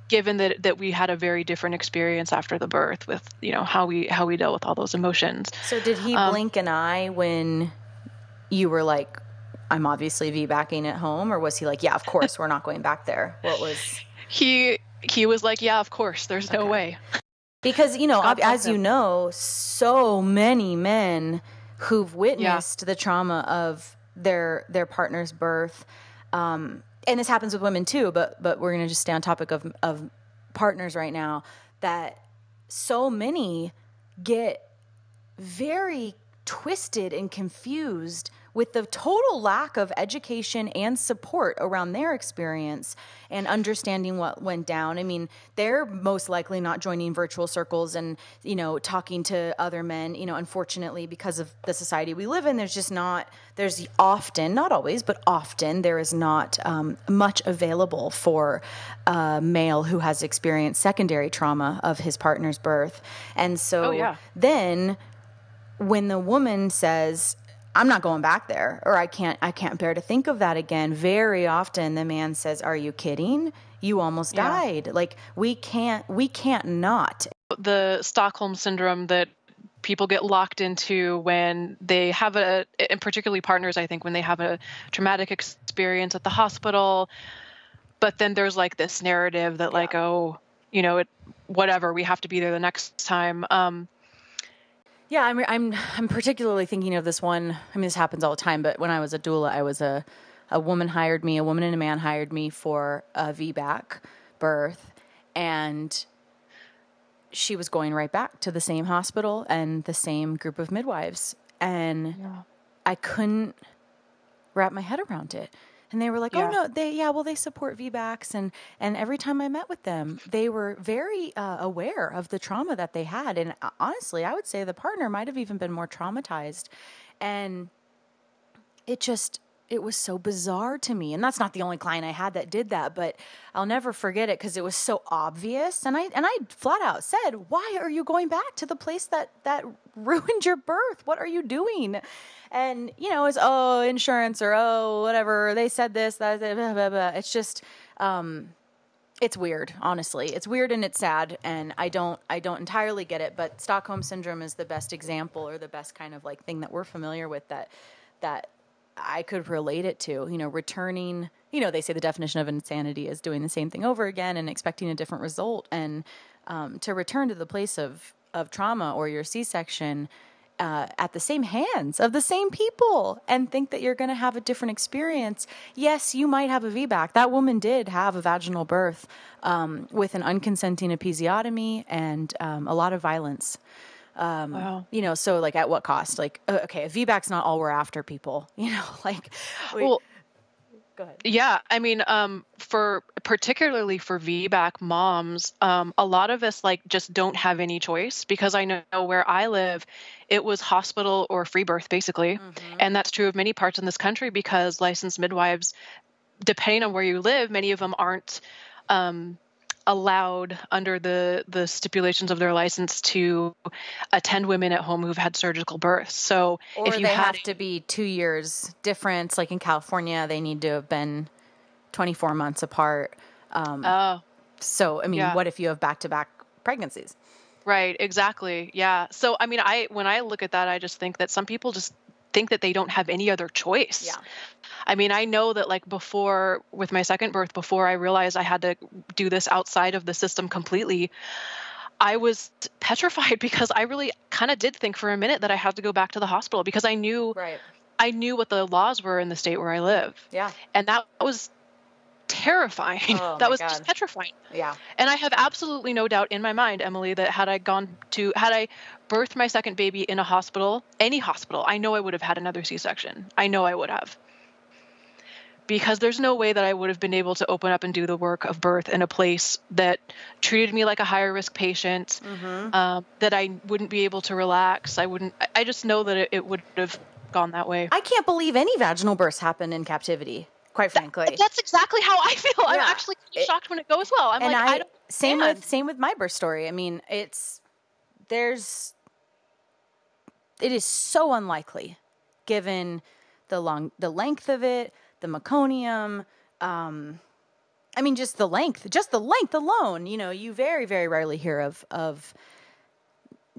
given that we had a very different experience after the birth with, how we dealt with all those emotions. So did he blink an eye when you were like, I'm obviously VBACing at home, or was he like, yeah, of course, we're not going back there? What was... He was like, yeah, of course, there's no way. Because, as you know, so many men who've witnessed the trauma of their partner's birth, and this happens with women too, but we're going to just stay on topic of partners right now, that so many get very twisted and confused with the total lack of education and support around their experience and understanding what went down. I mean, they're most likely not joining virtual circles and, talking to other men, unfortunately, because of the society we live in, there's often, not always, but often there is not much available for a male who has experienced secondary trauma of his partner's birth. And so then when the woman says, I'm not going back there, or I can't bear to think of that again, very often the man says, are you kidding? You almost died. Like, we can't not. The Stockholm Syndrome that people get locked into when they have and particularly partners, I think, when they have a traumatic experience at the hospital, but then there's like this narrative that whatever, we have to be there the next time. Yeah, I'm particularly thinking of this one. I mean, this happens all the time, but when I was a doula, I was a woman and a man hired me for a VBAC birth, and she was going right back to the same hospital and the same group of midwives, and I couldn't wrap my head around it. And they were like, "Oh no, they support VBACs." And every time I met with them, they were very aware of the trauma that they had. And honestly, I would say the partner might have even been more traumatized. And it was so bizarre to me. And that's not the only client I had that did that, but I'll never forget it because it was so obvious. And I flat out said, "Why are you going back to the place that ruined your birth? What are you doing?" And, it's, "Oh, insurance," or, "Oh, whatever. They said this, that, blah, blah, blah." It's just, it's weird, honestly. It's weird and it's sad. And I don't entirely get it, but Stockholm Syndrome is the best example, or the best kind of like thing that we're familiar with that I could relate it to, returning, they say the definition of insanity is doing the same thing over again and expecting a different result. And, to return to the place of trauma or your C-section, at the same hands of the same people, and think that you're going to have a different experience. Yes, you might have a VBAC. That woman did have a vaginal birth, with an unconsenting episiotomy and, a lot of violence. Wow. So like at what cost? Like, okay, a VBAC's not all we're after, people, Well, go ahead. yeah, I mean, particularly for VBAC moms, a lot of us like just don't have any choice, because I know where I live, it was hospital or free birth basically. And that's true of many parts in this country, because licensed midwives, depending on where you live, many of them aren't, allowed under the stipulations of their license to attend women at home who've had surgical births. So Or if you they had have to be 2 years difference. Like in California, they need to have been 24 months apart. So, I mean, yeah. what if you have back-to-back pregnancies? Right, exactly. Yeah. So, I mean, when I look at that, I just think that some people just think that they don't have any other choice. Yeah. I mean, I know that like before, with my second birth, before I realized I had to do this outside of the system completely, I was petrified, because I really kind of did think for a minute that I had to go back to the hospital, because I knew what the laws were in the state where I live. Yeah. And that was terrifying. Oh, That my was God. just petrifying. Yeah. And I have absolutely no doubt in my mind, Emily, that had I birthed my second baby in a hospital, any hospital, I know I would have had another C-section. I know I would have. Because there's no way that I would have been able to open up and do the work of birth in a place that treated me like a higher risk patient, that I wouldn't be able to relax. I just know that it would have gone that way. I can't believe any vaginal births happen in captivity, quite frankly. That's exactly how I feel. I'm actually shocked when it goes well. I'm like, I don't understand. Same with my birth story. I mean, it is so unlikely, given the length of it, the meconium. I mean, just the length alone. You very, very rarely hear of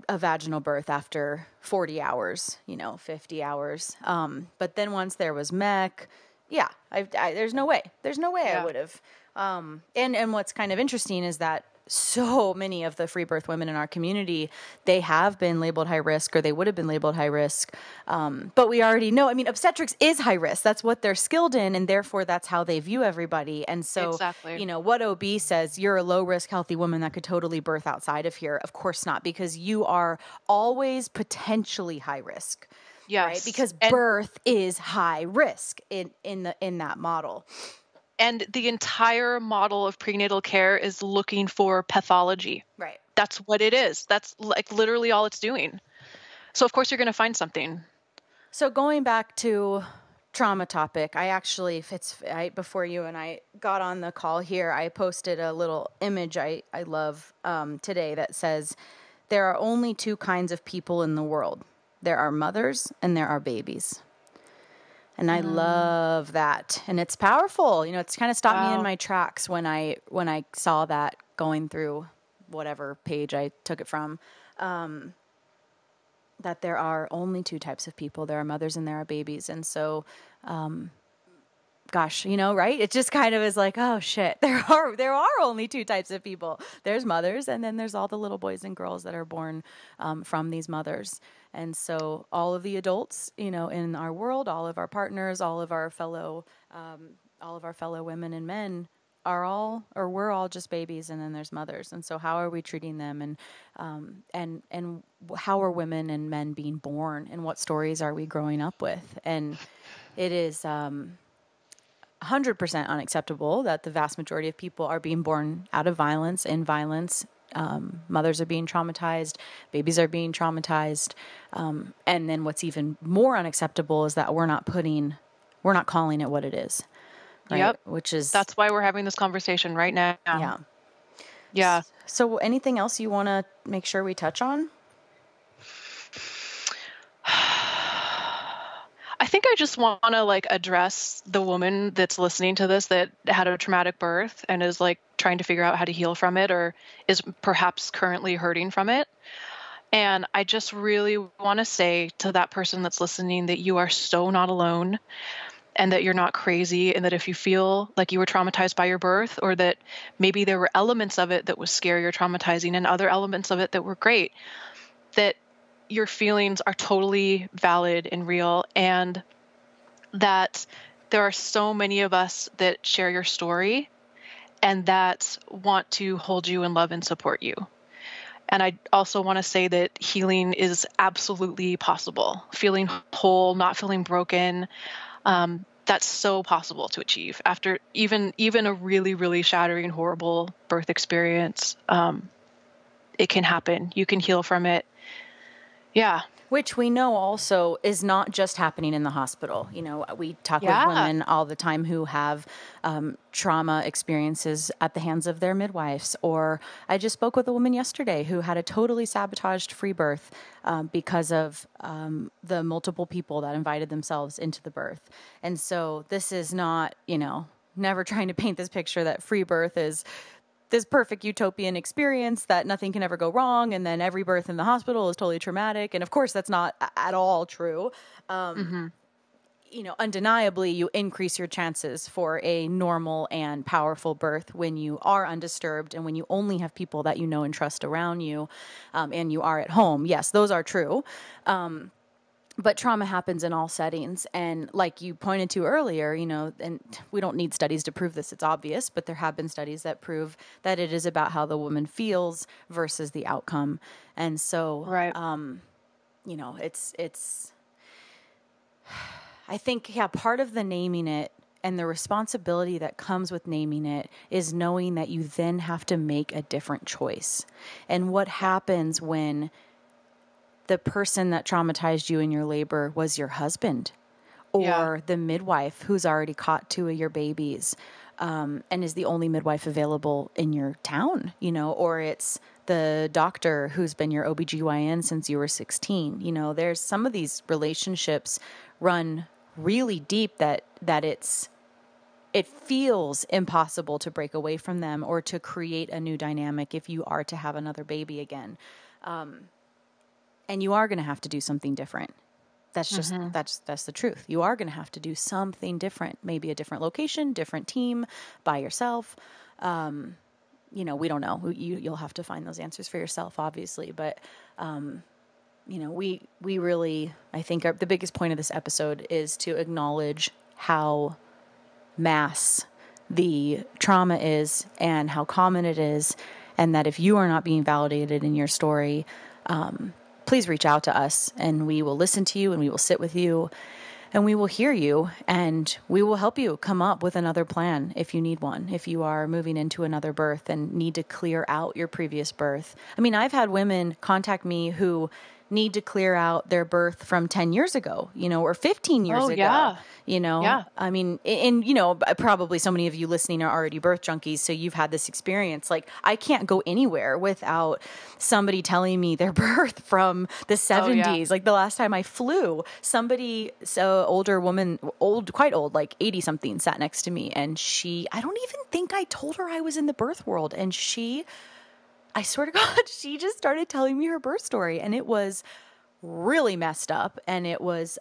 a vaginal birth after 40 hours, 50 hours. But then once there was mech, there's no way I would have. And what's kind of interesting is that so many of the free birth women in our community, they have been labeled high risk, or they would have been labeled high risk. But we already know, I mean, obstetrics is high risk. That's what they're skilled in. And therefore that's how they view everybody. And so, exactly. What OB says, you're a low risk, healthy woman that could totally birth outside of here. Of course not, because you are always potentially high risk. Yes. Right? Because birth is high risk in that model. And the entire model of prenatal care is looking for pathology. Right. That's what it is. That's like literally all it's doing. So of course you're going to find something. So going back to trauma topic, before you and I got on the call here, I posted a little image I love today that says, there are only two kinds of people in the world. There are mothers and there are babies. And I love that. And it's powerful. It's kind of stopped me in my tracks when I saw that going through whatever page I took it from, that there are only two types of people. There are mothers and there are babies. And so gosh, right? It just kind of is like, oh shit, there are only two types of people. There's mothers, and then there's all the little boys and girls that are born from these mothers. And so all of the adults, in our world, all of our partners, all of our fellow women and men we're all just babies, and then there's mothers. And so how are we treating them, and how are women and men being born, and what stories are we growing up with? And it is 100% unacceptable that the vast majority of people are being born out of violence, in violence. Mothers are being traumatized, babies are being traumatized. And then what's even more unacceptable is that we're not calling it what it is. Right? Yep. That's why we're having this conversation right now. Yeah. Yeah. So anything else you want to make sure we touch on? I think I just want to address the woman that's listening to this that had a traumatic birth and is trying to figure out how to heal from it, or is perhaps currently hurting from it. And I just really want to say to that person that's listening that you are so not alone, and that you're not crazy, and that if you feel like you were traumatized by your birth, or that maybe there were elements of it that was scary or traumatizing and other elements of it that were great, that your feelings are totally valid and real, and that there are so many of us that share your story and that want to hold you in love and support you. And I also want to say that healing is absolutely possible. Feeling whole, not feeling broken, that's so possible to achieve after even a really, really shattering, horrible birth experience. It can happen. You can heal from it. Yeah. Which we know also is not just happening in the hospital. We talk with women all the time who have trauma experiences at the hands of their midwives. Or I just spoke with a woman yesterday who had a totally sabotaged free birth because of the multiple people that invited themselves into the birth. And so this is not, never trying to paint this picture that free birth is this perfect utopian experience that nothing can ever go wrong, and then every birth in the hospital is totally traumatic. And of course, that's not at all true. Undeniably, you increase your chances for a normal and powerful birth when you are undisturbed and when you only have people that you know and trust around you, and you are at home. Yes, those are true. But trauma happens in all settings. And like you pointed to earlier, and we don't need studies to prove this, it's obvious, but there have been studies that prove that it is about how the woman feels versus the outcome. And so, right. It's, I think, part of the naming it and the responsibility that comes with naming it is knowing that you then have to make a different choice. And what happens when the person that traumatized you in your labor was your husband, or the midwife who's already caught two of your babies, and is the only midwife available in your town, or it's the doctor who's been your OBGYN since you were 16. There's some of these relationships run really deep that it feels impossible to break away from them or to create a new dynamic if you are to have another baby again. And you are going to have to do something different. That's just, that's the truth. You are going to have to do something different, maybe a different location, different team, by yourself. We don't know. You'll have to find those answers for yourself, obviously. But, we really, I think the biggest point of this episode is to acknowledge how mass the trauma is and how common it is. And that if you are not being validated in your story, please reach out to us, and we will listen to you, and we will sit with you, and we will hear you, and we will help you come up with another plan if you need one, if you are moving into another birth and need to clear out your previous birth. I mean, I've had women contact me who need to clear out their birth from 10 years ago, or 15 years ago, Yeah. I mean, and, probably so many of you listening are already birth junkies. So you've had this experience. Like, I can't go anywhere without somebody telling me their birth from the 70s. Like the last time I flew, older woman, quite old, like 80 something, sat next to me. And I don't even think I told her I was in the birth world. And I swear to God, she just started telling me her birth story, and it was really messed up. And it was,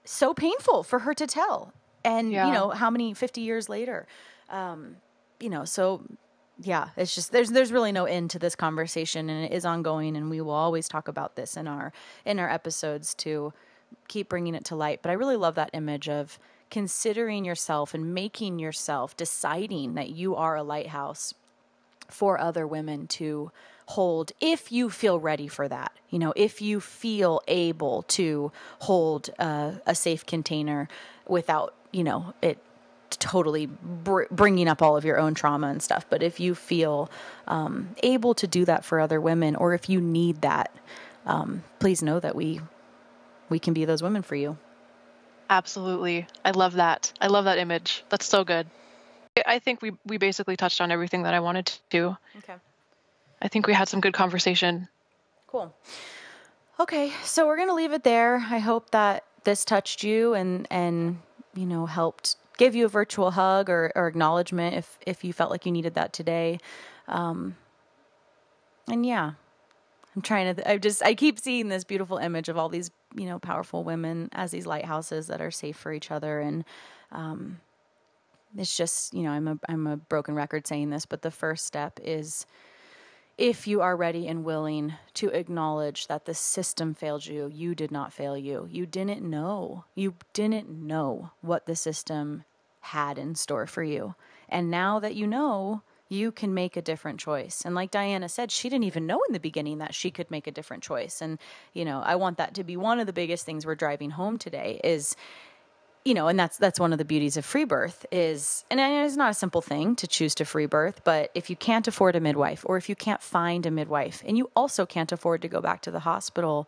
so painful for her to tell. And, Yeah. you know, how many 50 years later, you know, so yeah, it's just, there's really no end to this conversation, and it is ongoing, and we will always talk about this in our episodes to keep bringing it to light. But I really love that image of considering yourself and making yourself, deciding that you are a lighthouse for other women to hold if you feel ready for that. You know, if you feel able to hold a safe container without, you know, it totally bringing up all of your own trauma and stuff. But if you feel able to do that for other women, or if you need that, please know that we can be those women for you. Absolutely. I love that. I love that image. That's so good. I think we basically touched on everything that I wanted to. Okay. I think we had some good conversation. Cool. Okay, so we're going to leave it there. I hope that this touched you and you know, helped give you a virtual hug or acknowledgement if you felt like you needed that today. And yeah, I'm trying to, I keep seeing this beautiful image of all these, you know, powerful women as these lighthouses that are safe for each other. And, it's just, you know, I'm a broken record saying this, but the first step is, if you are ready and willing to acknowledge that the system failed you, you did not fail you. You didn't know. You didn't know what the system had in store for you. And now that you know, you can make a different choice. And like Diana said, she didn't even know in the beginning that she could make a different choice. And, you know, I want that to be one of the biggest things we're driving home today is, you know, and that's one of the beauties of free birth is, and it's not a simple thing to choose to free birth, but if you can't afford a midwife, or if you can't find a midwife, and you also can't afford to go back to the hospital,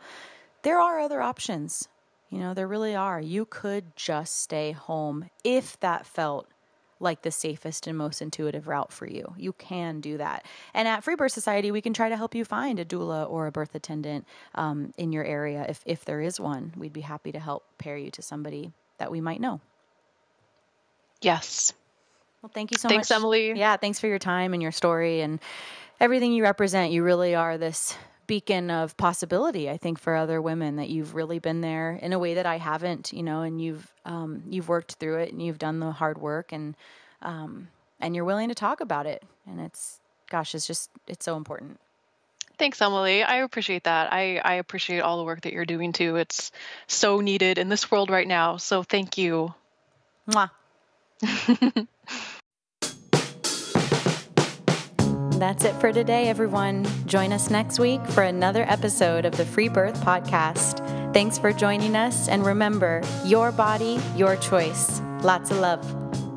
there are other options. You know, there really are. You could just stay home if that felt like the safest and most intuitive route for you. You can do that. And at Free Birth Society, we can try to help you find a doula or a birth attendant in your area. If there is one, we'd be happy to help pair you to somebody that we might know. Yes. Well, thank you so Thanks, much. Emily. Yeah, thanks for your time and your story and everything you represent. You really are this beacon of possibility, I think, for other women, that you've really been there in a way that I haven't, you know, and you've worked through it and you've done the hard work, and you're willing to talk about it. And it's so important. Thanks, Emily. I appreciate that. I appreciate all the work that you're doing too. It's so needed in this world right now. So thank you. Mwah. That's it for today, everyone. Join us next week for another episode of the Free Birth Podcast. Thanks for joining us. And remember, your body, your choice. Lots of love.